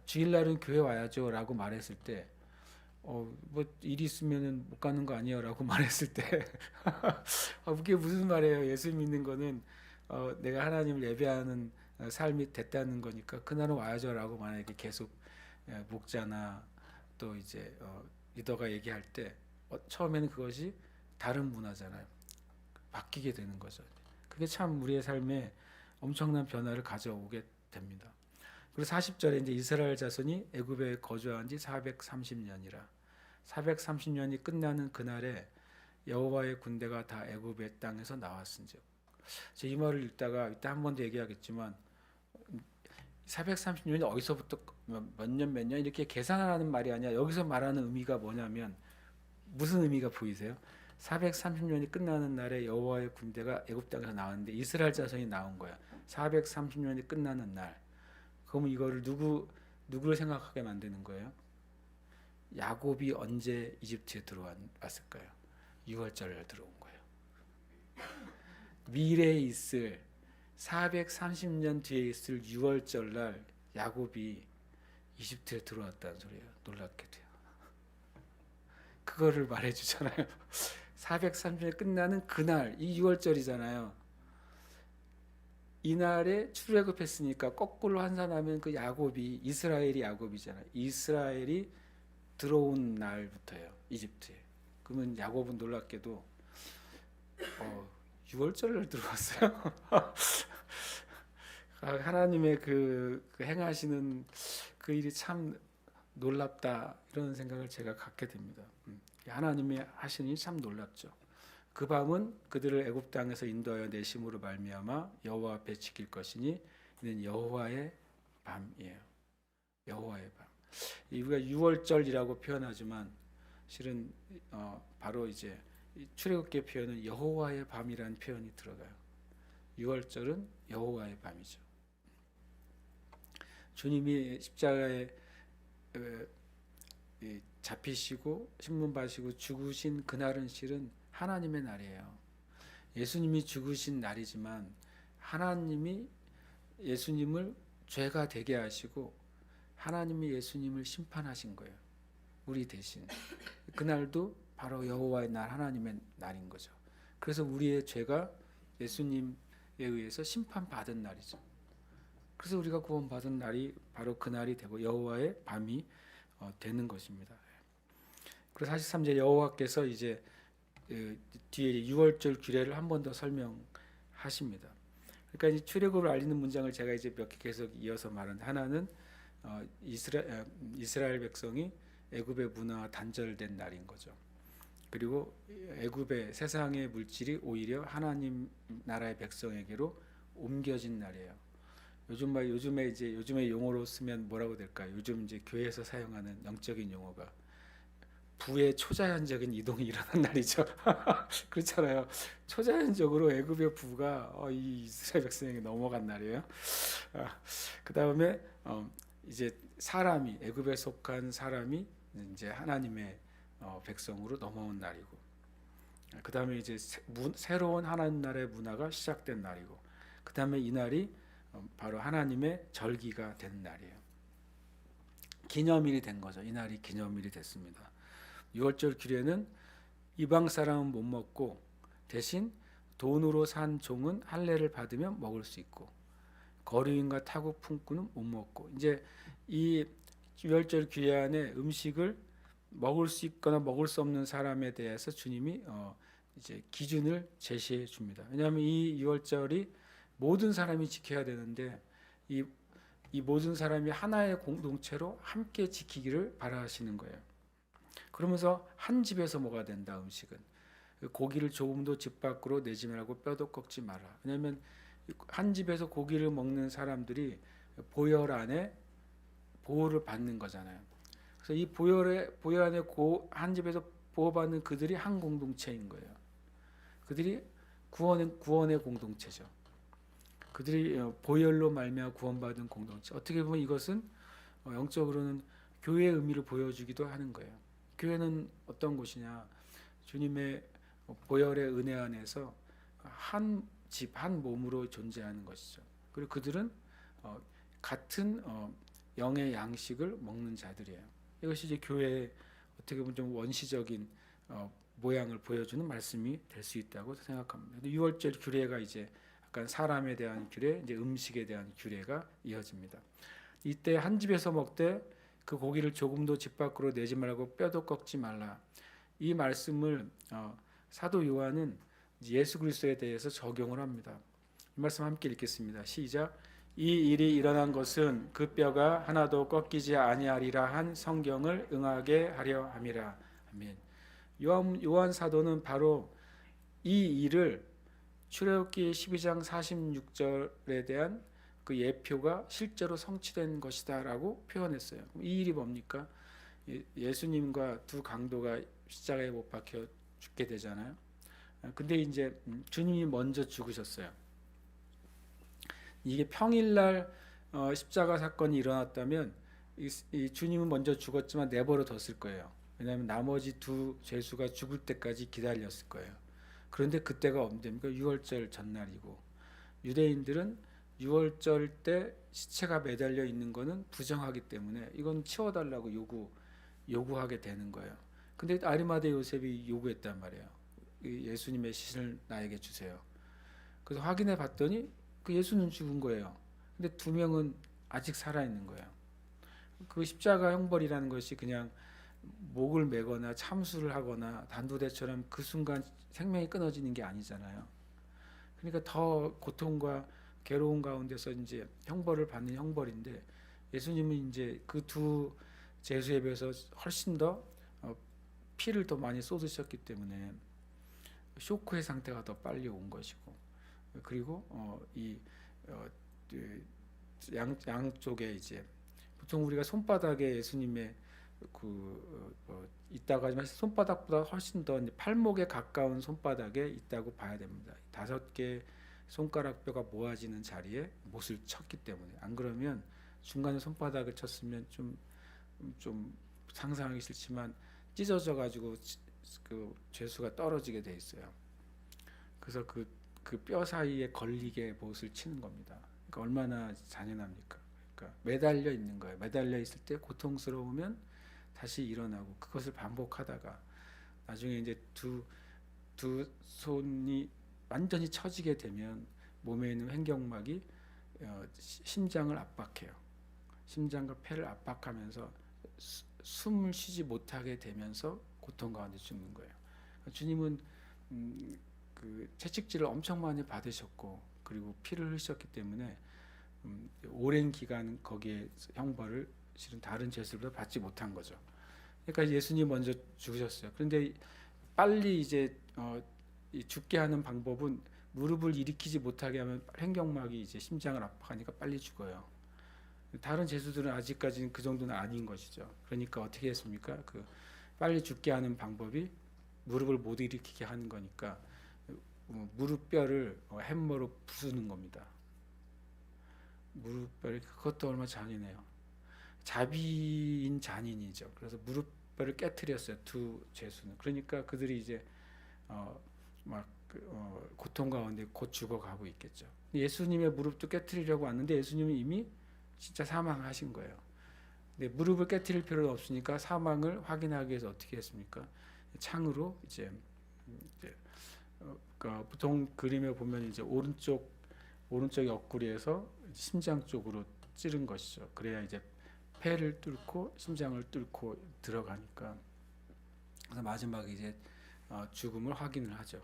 주일날은 교회 와야죠라고 말했을 때 일 있으면은 못 가는 거 아니에요라고 말했을 때 그게 무슨 말이에요? 예수 믿는 거는 내가 하나님을 예배하는 삶이 됐다는 거니까 그날은 와야죠라고 만약에 계속 목자나 또 이제 리더가 얘기할 때 처음에는 그것이 다른 문화잖아요. 바뀌게 되는 거죠. 그게 참 우리의 삶에 엄청난 변화를 가져오게 됩니다. 그리고 40절에 이제 이스라엘 자손이 애굽에 거주한 지 430년이라 430년이 끝나는 그날에 여호와의 군대가 다 애굽의 땅에서 나왔은즉. 이 말을 읽다가 이따 한 번 더 얘기하겠지만 430년이 어디서부터 몇 년 몇 년 이렇게 계산하는 말이 아니야. 여기서 말하는 의미가 뭐냐면 무슨 의미가 보이세요? 430년이 끝나는 날에 여호와의 군대가 애굽 땅에서 나왔는데 이스라엘 자손이 나온 거야. 430년이 끝나는 날. 그러면 이거를 누구를 생각하게 만드는 거예요? 야곱이 언제 이집트에 들어왔을까요? 6월절에 들어온 거예요. 미래에 있을 430년 뒤에 있을 6월절 날 야곱이 이집트에 들어왔다는 소리예요. 놀랍게 돼요. 그거를 말해주잖아요. 430년 끝나는 그날, 이 6월절이잖아요. 이날에 출애굽했으니까 거꾸로 환산하면 그 야곱이 이스라엘이 야곱이잖아요. 이스라엘이 들어온 날부터예요. 이집트에. 그러면 야곱은 놀랍게도 6월절을 들어왔어요. 하나님의 그 행하시는 그 일이 참 놀랍다 이런 생각을 제가 갖게 됩니다. 하나님의 하시는 일이 참 놀랍죠. 그 밤은 그들을 애굽 땅에서 인도하여 내심으로 말미암아 여호와 앞에 지킬 것이니 이는 여호와의 밤이에요. 여호와의 밤. 우리가 6월절이라고 표현하지만 실은 바로 이제 출애굽기 표현은 여호와의 밤이라는 표현이 들어가요. 6월절은 여호와의 밤이죠. 주님이 십자가에 잡히시고 신문 받으시고 죽으신 그날은 실은 하나님의 날이에요. 예수님이 죽으신 날이지만 하나님이 예수님을 죄가 되게 하시고 하나님이 예수님을 심판하신 거예요. 우리 대신. 그날도 바로 여호와의 날, 하나님의 날인 거죠. 그래서 우리의 죄가 예수님에 의해서 심판받은 날이죠. 그래서 우리가 구원받은 날이 바로 그 날이 되고 여호와의 밤이 되는 것입니다. 그래서 43절 여호와께서 이제 뒤에 6월절 규례를 한 번 더 설명하십니다. 그러니까 이 출애굽을 알리는 문장을 제가 이제 몇 개 계속 이어서 말하는데 하나는 이스라엘 백성이 애굽의 문화와 단절된 날인 거죠. 그리고 애굽의 세상의 물질이 오히려 하나님 나라의 백성에게로 옮겨진 날이에요. 요즘에 용어로 쓰면 뭐라고 될까요? 요즘 이제 교회에서 사용하는 영적인 용어가 부의 초자연적인 이동이 일어난 날이죠. 그렇잖아요. 초자연적으로 애굽의 부가 이 이스라엘 백성에게 넘어간 날이에요. 그 다음에 이제 사람이 애굽에 속한 사람이 이제 하나님의 백성으로 넘어온 날이고, 그 다음에 이제 새로운 하나님 나라의 문화가 시작된 날이고, 그 다음에 이 날이 바로 하나님의 절기가 된 날이에요. 기념일이 된 거죠. 이 날이 기념일이 됐습니다. 6월절 규례는 이방 사람은 못 먹고 대신 돈으로 산 종은 할례를 받으면 먹을 수 있고 거류인과 타국 품꾼은 못 먹고, 이제 이 6월절 규례 안에 음식을 먹을 수 있거나 먹을 수 없는 사람에 대해서 주님이 이제 기준을 제시해 줍니다. 왜냐하면 이 6월절이 모든 사람이 지켜야 되는데 이 모든 사람이 하나의 공동체로 함께 지키기를 바라시는 거예요. 그러면서 한 집에서 먹어야 된다. 음식은 고기를 조금도 집 밖으로 내지 말고 뼈도 꺾지 마라. 왜냐하면 한 집에서 고기를 먹는 사람들이 보혈 안에 보호를 받는 거잖아요. 그래서 이 보혈 안에 한 집에서 보호받는 그들이 한 공동체인 거예요. 그들이 구원의 공동체죠. 그들이 보혈로 말미암아 구원받은 공동체. 어떻게 보면 이것은 영적으로는 교회의 의미를 보여주기도 하는 거예요. 교회는 어떤 곳이냐? 주님의 보혈의 은혜 안에서 한 집, 한 몸으로 존재하는 것이죠. 그리고 그들은 같은 영의 양식을 먹는 자들이에요. 이것이 이제 교회의 어떻게 보면 좀 원시적인 모양을 보여주는 말씀이 될 수 있다고 생각합니다. 6월절 규례가 이제 약간 사람에 대한 규례, 이제 음식에 대한 규례가 이어집니다. 이때 한 집에서 먹되 그 고기를 조금도 집 밖으로 내지 말고 뼈도 꺾지 말라. 이 말씀을 사도 요한은 예수 그리스도에 대해서 적용을 합니다. 이 말씀 함께 읽겠습니다. 시작. 이 일이 일어난 것은 그 뼈가 하나도 꺾이지 아니하리라 한 성경을 응하게 하려 함이라. 아멘. 요한 사도는 바로 이 일을 출애굽기 12장 46절에 대한 그 예표가 실제로 성취된 것이다라고 표현했어요. 이 일이 뭡니까? 예수님과 두 강도가 십자가에 못 박혀 죽게 되잖아요. 근데 이제 주님이 먼저 죽으셨어요. 이게 평일날 십자가 사건이 일어났다면 이 주님은 먼저 죽었지만 내버려 뒀을 거예요. 왜냐하면 나머지 두 죄수가 죽을 때까지 기다렸을 거예요. 그런데 그때가 언제입니까? 유월절 전날이고, 유대인들은 유월절 때 시체가 매달려 있는 거는 부정하기 때문에 이건 치워달라고 요구하게 되는 거예요. 근데 아리마대 요셉이 요구했단 말이에요. 예수님의 시신을 나에게 주세요. 그래서 확인해 봤더니 그 예수는 죽은 거예요. 근데 두 명은 아직 살아 있는 거예요. 그 십자가 형벌이라는 것이 그냥 목을 매거나 참수를 하거나 단도대처럼 그 순간 생명이 끊어지는 게 아니잖아요. 그러니까 더 고통과 괴로운 가운데서 이제 형벌을 받는 형벌인데, 예수님은 이제 그 두 죄수에 비해서 훨씬 더 피를 더 많이 쏟으셨기 때문에 쇼크의 상태가 더 빨리 온 것이고, 그리고 양쪽에 이제 보통 우리가 손바닥에 예수님의 있다고 하지만 손바닥보다 훨씬 더 팔목에 가까운 손바닥에 있다고 봐야 됩니다. 5개 손가락 뼈가 모아지는 자리에 못을 쳤기 때문에, 안 그러면 중간에 손바닥을 쳤으면 좀 상상하기 싫지만 찢어져 가지고 그 죄수가 떨어지게 돼 있어요. 그래서 그 뼈 사이에 걸리게 못을 치는 겁니다. 그러니까 얼마나 잔인합니까? 그러니까 매달려 있는 거예요. 매달려 있을 때 고통스러우면 다시 일어나고, 그것을 반복하다가 나중에 이제 두 손이 완전히 처지게 되면 몸에 있는 횡격막이 심장을 압박해요. 심장과 폐를 압박하면서 숨을 쉬지 못하게 되면서 고통 가운데 죽는 거예요. 주님은 그 채찍질을 엄청 많이 받으셨고, 그리고 피를 흘리셨기 때문에 오랜 기간 거기에 형벌을 실은 다른 죄수들보다 받지 못한 거죠. 그러니까 예수님 먼저 죽으셨어요. 그런데 빨리 이제 죽게 하는 방법은 무릎을 일으키지 못하게 하면 횡격막이 이제 심장을 압박하니까 빨리 죽어요. 다른 죄수들은 아직까지는 그 정도는 아닌 것이죠. 그러니까 어떻게 했습니까? 그 빨리 죽게 하는 방법이 무릎을 못 일으키게 하는 거니까 무릎뼈를 햄머로 부수는 겁니다. 무릎뼈를, 그것도 얼마나 잔인해요. 자비인 잔인이죠. 그래서 무릎뼈를 깨트렸어요, 두 죄수는. 그러니까 그들이 이제 고통 가운데 곧 죽어가고 있겠죠. 예수님의 무릎도 깨트리려고 왔는데 예수님은 이미 진짜 사망하신 거예요. 근데 무릎을 깨트릴 필요는 없으니까 사망을 확인하기 위해서 어떻게 했습니까? 창으로 이제 보통 그림에 보면 이제 오른쪽 옆구리에서 심장 쪽으로 찌른 것이죠. 그래야 이제 폐를 뚫고 심장을 뚫고 들어가니까. 그래서 마지막에 이제 죽음을 확인을 하죠.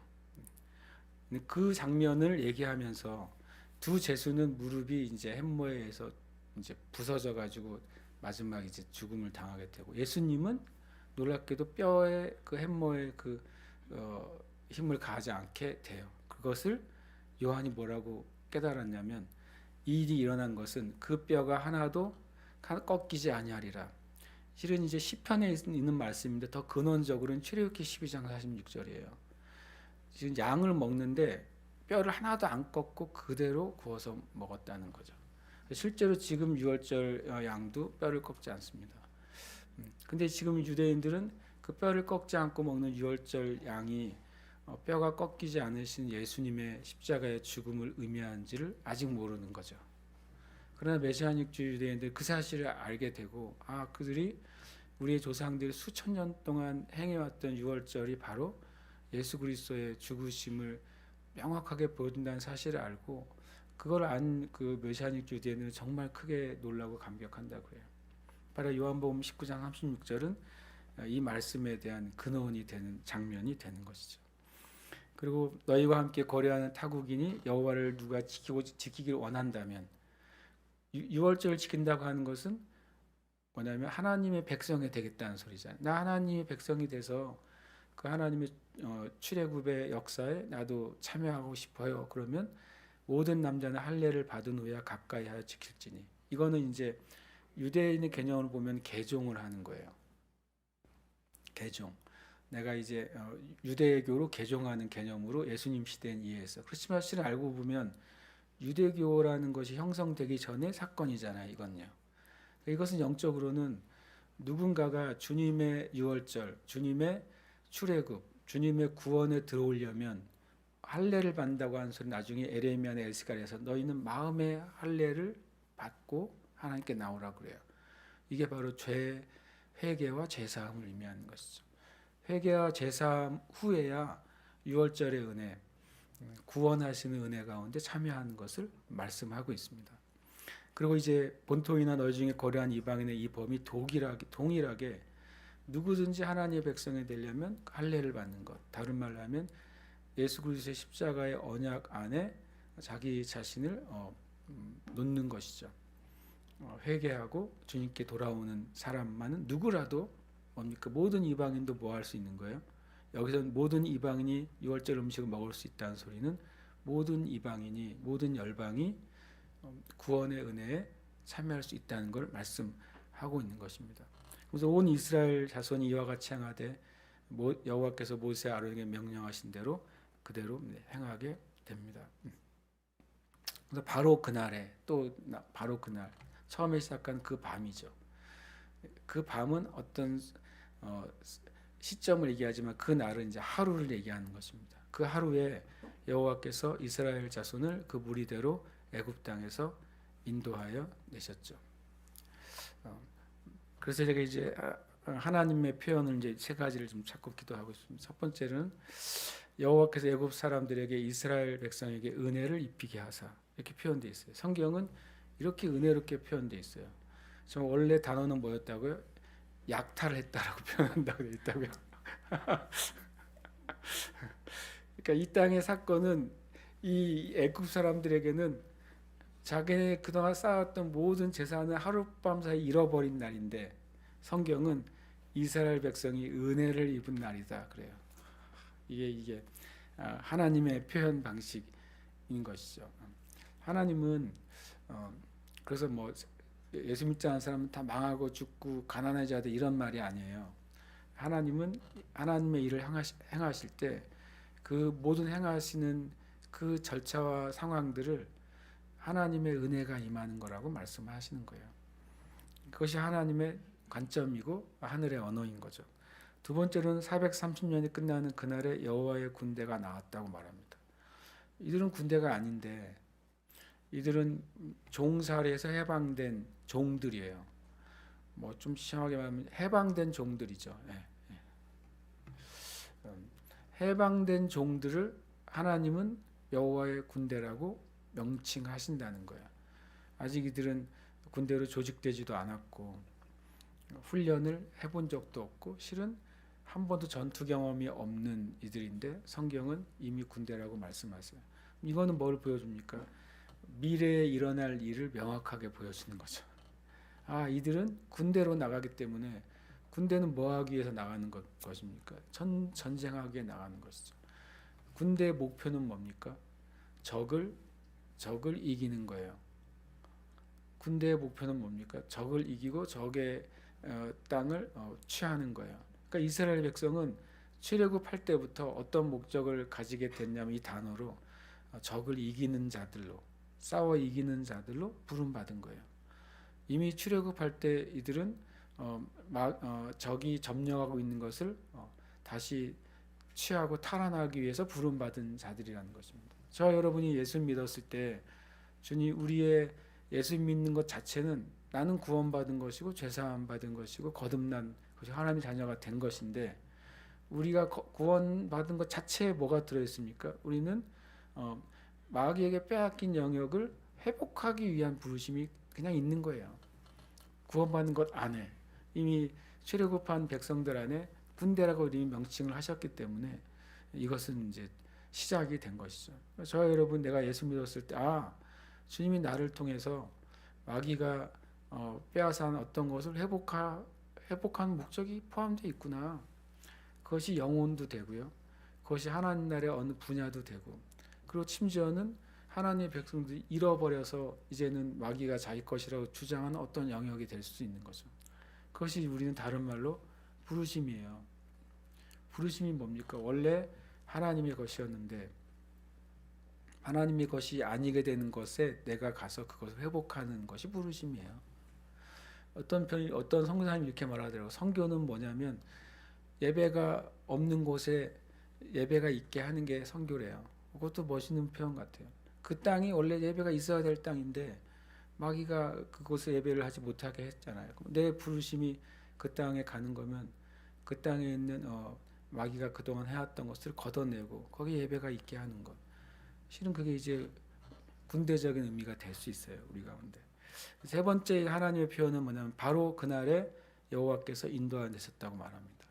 그 장면을 얘기하면서 두 죄수는 무릎이 이제 햄머에 의해서 이제 부서져 가지고 마지막 이제 죽음을 당하게 되고, 예수님은 놀랍게도 뼈에 그 햄머에 힘을 가하지 않게 돼요. 그것을 요한이 뭐라고 깨달았냐면, 이 일이 일어난 것은 그 뼈가 하나도 꺾이지 아니하리라. 실은 이제 시편에 있는 말씀인데 더 근원적으로는 출애굽기 12장 46절이에요. 지금 양을 먹는데 뼈를 하나도 안 꺾고 그대로 구워서 먹었다는 거죠. 실제로 지금 유월절 양도 뼈를 꺾지 않습니다. 근데 지금 유대인들은 그 뼈를 꺾지 않고 먹는 유월절 양이 뼈가 꺾이지 않으신 예수님의 십자가의 죽음을 의미하는지를 아직 모르는 거죠. 그러나 메시아닉 유대인들 그 사실을 알게 되고, 그들이 우리의 조상들 수천 년 동안 행해왔던 유월절이 바로 예수 그리스도의 죽으심을 명확하게 보여준다는 사실을 알고, 그걸 안 그 메시아닉 유대인은 정말 크게 놀라고 감격한다고 해요. 바로 요한복음 19장 36절은 이 말씀에 대한 근원이 되는 장면이 되는 것이죠. 그리고 너희와 함께 거래하는 타국인이 여호와를 누가 지키길 원한다면, 유월절을 지킨다고 하는 것은 뭐냐면 하나님의 백성이 되겠다는 소리잖아요. 나 하나님의 백성이 돼서 그 하나님의 출애굽의 역사에 나도 참여하고 싶어요. 그러면 모든 남자는 할례를 받은 후에 가까이 하여 지킬지니. 이거는 이제 유대인의 개념으로 보면 개종을 하는 거예요. 개종. 내가 이제 유대교로 개종하는 개념으로 예수님 시대는 이해했어. 그렇지만 실은 알고 보면 유대교라는 것이 형성되기 전의 사건이잖아요. 이건요. 이것은 영적으로는 누군가가 주님의 유월절, 주님의 출애굽, 주님의 구원에 들어오려면 할례를 받는다고 하는 소리 나중에 에레미야나 에스겔에서 너희는 마음의 할례를 받고 하나님께 나오라 그래요. 이게 바로 죄 회개와 제사함을 의미하는 것이죠. 회개와 제사함 후에야 유월절의 은혜, 구원하시는 은혜 가운데 참여하는 것을 말씀하고 있습니다. 그리고 이제 본토이나 너희 중에 거류한 이방인의 이 범위 동일하게 누구든지 하나님의 백성이 되려면 할례를 받는 것. 다른 말로 하면 예수 그리스도의 십자가의 언약 안에 자기 자신을 놓는 것이죠. 회개하고 주님께 돌아오는 사람만은 누구라도 뭡니까? 모든 이방인도 뭐 할 수 있는 거예요? 여기서 모든 이방인이 유월절 음식을 먹을 수 있다는 소리는 모든 이방인이, 모든 열방이 구원의 은혜에 참여할 수 있다는 걸 말씀하고 있는 것입니다. 그래서 온 이스라엘 자손이 이와 같이 행하되 여호와께서 모세 아론에게 명령하신 대로 그대로 행하게 됩니다. 그래서 바로 그날에 바로 그날 처음에 시작한 그 밤이죠. 그 밤은 어떤 시점을 얘기하지만 그 날은 이제 하루를 얘기하는 것입니다. 그 하루에 여호와께서 이스라엘 자손을 그 무리대로 애굽 땅에서 인도하여 내셨죠. 그래서 제가 이제 하나님의 표현을 이제 세 가지를 좀 찾고 기도하고 있습니다. 첫 번째는 여호와께서 애굽 사람들에게 이스라엘 백성에게 은혜를 입히게 하사 이렇게 표현되어 있어요. 성경은 이렇게 은혜롭게 표현되어 있어요. 저 원래 단어는 뭐였다고요? 약탈을 했다라고 표현한다고 되어 있다고요. 그러니까 이 땅의 사건은 이 애굽 사람들에게는 자기네 그동안 쌓았던 모든 재산을 하룻밤 사이 잃어버린 날인데 성경은 이스라엘 백성이 은혜를 입은 날이다 그래요. 이게 하나님의 표현 방식인 것이죠. 하나님은 그래서 뭐 예수 믿지 않은 사람은 다 망하고 죽고 가난해져야 돼 이런 말이 아니에요. 하나님은 하나님의 일을 행하실 때 그 모든 행하시는 그 절차와 상황들을 하나님의 은혜가 임하는 거라고 말씀하시는 거예요. 그것이 하나님의 관점이고 하늘의 언어인 거죠. 두 번째로는 430년이 끝나는 그날에 여호와의 군대가 나왔다고 말합니다. 이들은 군대가 아닌데 이들은 종살이에서 해방된 종들이에요. 뭐 좀 심하게 말하면 해방된 종들이죠. 해방된 종들을 하나님은 여호와의 군대라고 명칭하신다는 거예요. 아직 이들은 군대로 조직되지도 않았고 훈련을 해본 적도 없고 실은 한 번도 전투 경험이 없는 이들인데 성경은 이미 군대라고 말씀하세요. 이거는 뭘 보여줍니까? 미래에 일어날 일을 명확하게 보여주는 거죠. 이들은 군대로 나가기 때문에 군대는 뭐 하기 위해서 나가는 것입니까? 전쟁하기 위해 나가는 것이죠. 군대의 목표는 뭡니까? 적을 이기는 거예요. 군대의 목표는 뭡니까? 적을 이기고 적의 땅을 취하는 거예요. 그러니까 이스라엘 백성은 출애굽할 때부터 어떤 목적을 가지게 됐냐면 이 단어로 적을 이기는 자들로 싸워 이기는 자들로 부름받은 거예요. 이미 출애굽할 때 이들은 적이 점령하고 있는 것을 다시 취하고 탈환하기 위해서 부름받은 자들이라는 것입니다. 저와 여러분이 예수 믿었을 때 주님 우리의 예수 믿는 것 자체는 나는 구원받은 것이고 죄사함 받은 것이고 거듭난 것이 하나님의 자녀가 된 것인데 우리가 구원받은 것 자체에 뭐가 들어있습니까? 우리는 마귀에게 빼앗긴 영역을 회복하기 위한 부르심이 그냥 있는 거예요. 구원받는 것 안에 이미 출애굽한 백성들 안에 군대라고 이미 명칭을 하셨기 때문에 이것은 이제 시작이 된 것이죠. 저와 여러분 내가 예수 믿었을 때 주님이 나를 통해서 마귀가 빼앗아온 어떤 것을 회복한 목적이 포함되어 있구나. 그것이 영혼도 되고요. 그것이 하나님 나라의 어느 분야도 되고 그리고 심지어는 하나님의 백성들이 잃어버려서 이제는 마귀가 자기 것이라고 주장하는 어떤 영역이 될 수 있는 거죠. 그것이 우리는 다른 말로 부르심이에요. 부르심이 뭡니까? 원래 하나님의 것이었는데 하나님의 것이 아니게 되는 것에 내가 가서 그것을 회복하는 것이 부르심이에요. 어떤 성도사님이 이렇게 말하더라고요. 선교는 뭐냐면 예배가 없는 곳에 예배가 있게 하는 게 선교래요. 그것도 멋있는 표현 같아요. 그 땅이 원래 예배가 있어야 될 땅인데 마귀가 그곳에 예배를 하지 못하게 했잖아요. 내 부르심이 그 땅에 가는 거면 그 땅에 있는 마귀가 그동안 해왔던 것을 걷어내고 거기 예배가 있게 하는 것. 실은 그게 이제 군대적인 의미가 될 수 있어요. 우리 가운데. 세 번째 하나님의 표현은 뭐냐면 바로 그날에 여호와께서 인도하셨다고 말합니다.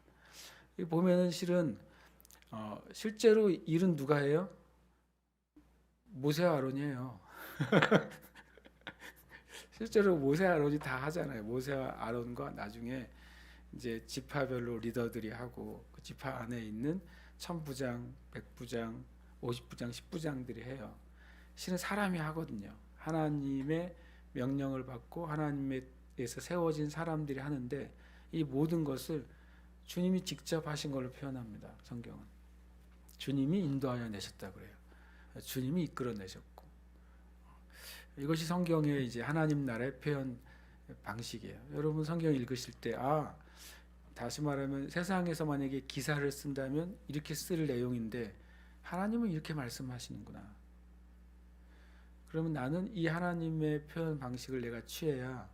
보면은 실은 실제로 일은 누가 해요? 모세와 아론이에요. 실제로 모세 아론이 다 하잖아요. 모세와 아론과 나중에 이제 지파별로 리더들이 하고 그 지파 안에 있는 1000부장, 100부장, 50부장, 10부장들이 해요. 실은 사람이 하거든요. 하나님의 명령을 받고 하나님에서 세워진 사람들이 하는데 이 모든 것을 주님이 직접 하신 걸로 표현합니다. 성경은 주님이 인도하여 내셨다 그래요. 주님이 이끌어내셨고 이것이 성경의 이제 하나님 나라의 표현 방식이에요. 여러분 성경 읽으실 때 다시 말하면 세상에서 만약에 기사를 쓴다면 이렇게 쓸 내용인데 하나님은 이렇게 말씀하시는구나. 그러면 나는 이 하나님의 표현 방식을 내가 취해야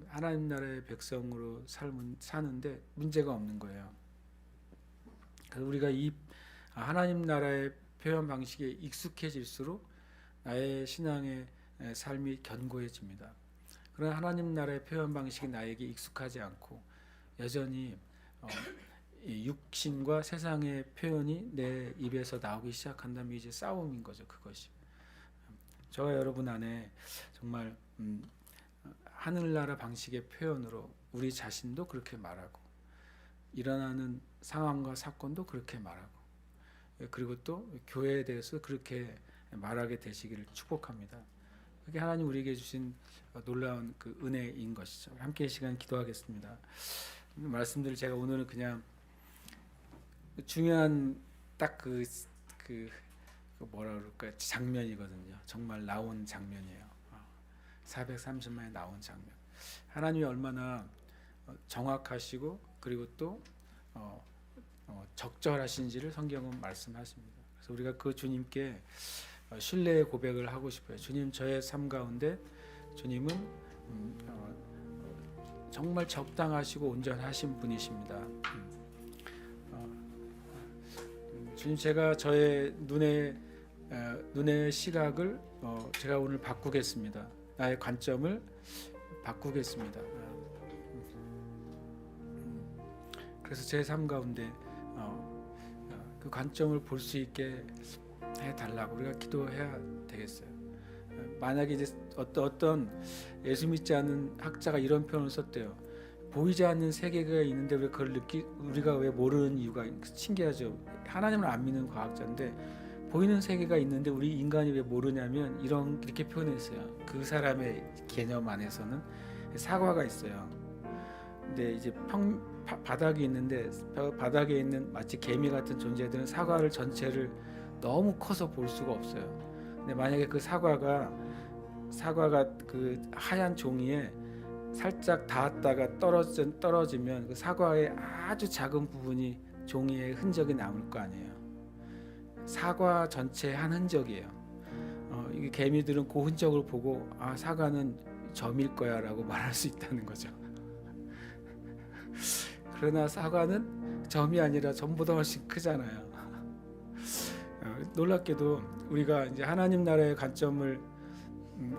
하나님 나라의 백성으로 사는데 문제가 없는 거예요. 그래서 우리가 이 하나님 나라의 표현 방식에 익숙해질수록 나의 신앙의 삶이 견고해집니다. 그러나 하나님 나라의 표현 방식이 나에게 익숙하지 않고 여전히 육신과 세상의 표현이 내 입에서 나오기 시작한다면 이제 싸움인 거죠. 그것이 저와 여러분 안에 정말 하늘나라 방식의 표현으로 우리 자신도 그렇게 말하고 일어나는 상황과 사건도 그렇게 말하고 그리고 또 교회에 대해서 그렇게 말하게 되시기를 축복합니다. 그게 하나님 우리에게 주신 놀라운 그 은혜인 것이죠. 함께 이 시간 기도하겠습니다. 말씀들을 제가 오늘은 그냥 중요한 딱 그 뭐라 그럴까요? 장면이거든요. 정말 나온 장면이에요. 430만에 나온 장면. 하나님이 얼마나 정확하시고 그리고 또 적절하신지를 성경은 말씀하십니다. 그래서 우리가 그 주님께 신뢰의 고백을 하고 싶어요. 주님, 저의 삶 가운데 주님은 정말 적당하시고 온전하신 분이십니다. 주님, 제가 저의 눈의 시각을 제가 오늘 바꾸겠습니다. 나의 관점을 바꾸겠습니다. 그래서 제 삶 가운데 그 관점을 볼 수 있게 해달라고 우리가 기도해야 되겠어요. 만약에 이제 어떤 예수 믿지 않는 학자가 이런 표현을 썼대요. 보이지 않는 세계가 있는데 왜 그걸 우리가 왜 모르는 이유가 신기하죠. 하나님을 안 믿는 과학자인데 보이는 세계가 있는데 우리 인간이 왜 모르냐면 이렇게 표현했어요. 그 사람의 개념 안에서는 사과가 있어요. 근데 이제 바닥이 있는데 바닥에 있는 마치 개미 같은 존재들은 사과를 전체를 너무 커서 볼 수가 없어요. 근데 만약에 그 사과가 그 하얀 종이에 살짝 닿았다가 떨어지면 그 사과의 아주 작은 부분이 종이에 흔적이 남을 거 아니에요. 사과 전체의 한 흔적이에요. 이게 개미들은 그 흔적을 보고 사과는 점일 거야라고 말할 수 있다는 거죠. 그러나 사과는 점이 아니라 점보다 훨씬 크잖아요. 놀랍게도 우리가 이제 하나님 나라의 관점을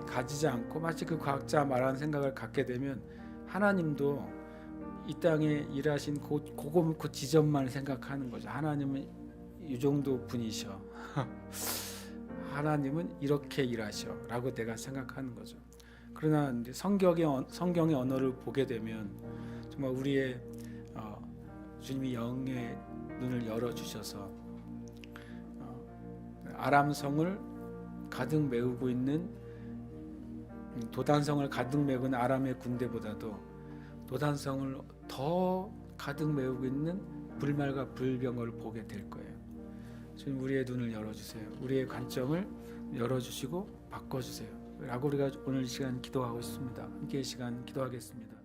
가지지 않고 마치 그 과학자 말하는 생각을 갖게 되면 하나님도 이 땅에 일하신 그 지점만 생각하는 거죠. 하나님은 이 정도 분이셔. 하나님은 이렇게 일하셔라고 내가 생각하는 거죠. 그러나 이제 성경의 언어를 보게 되면 정말 우리의 주님이 영의 눈을 열어 주셔서 아람성을 가득 메우고 있는 도단성을 가득 메운 아람의 군대보다도 도단성을 더 가득 메우고 있는 불말과 불병을 보게 될 거예요. 주님, 우리의 눈을 열어주세요. 우리의 관점을 열어주시고 바꿔주세요 라고 우리가 오늘 이 시간 기도하고 있습니다. 함께 이 시간 기도하겠습니다.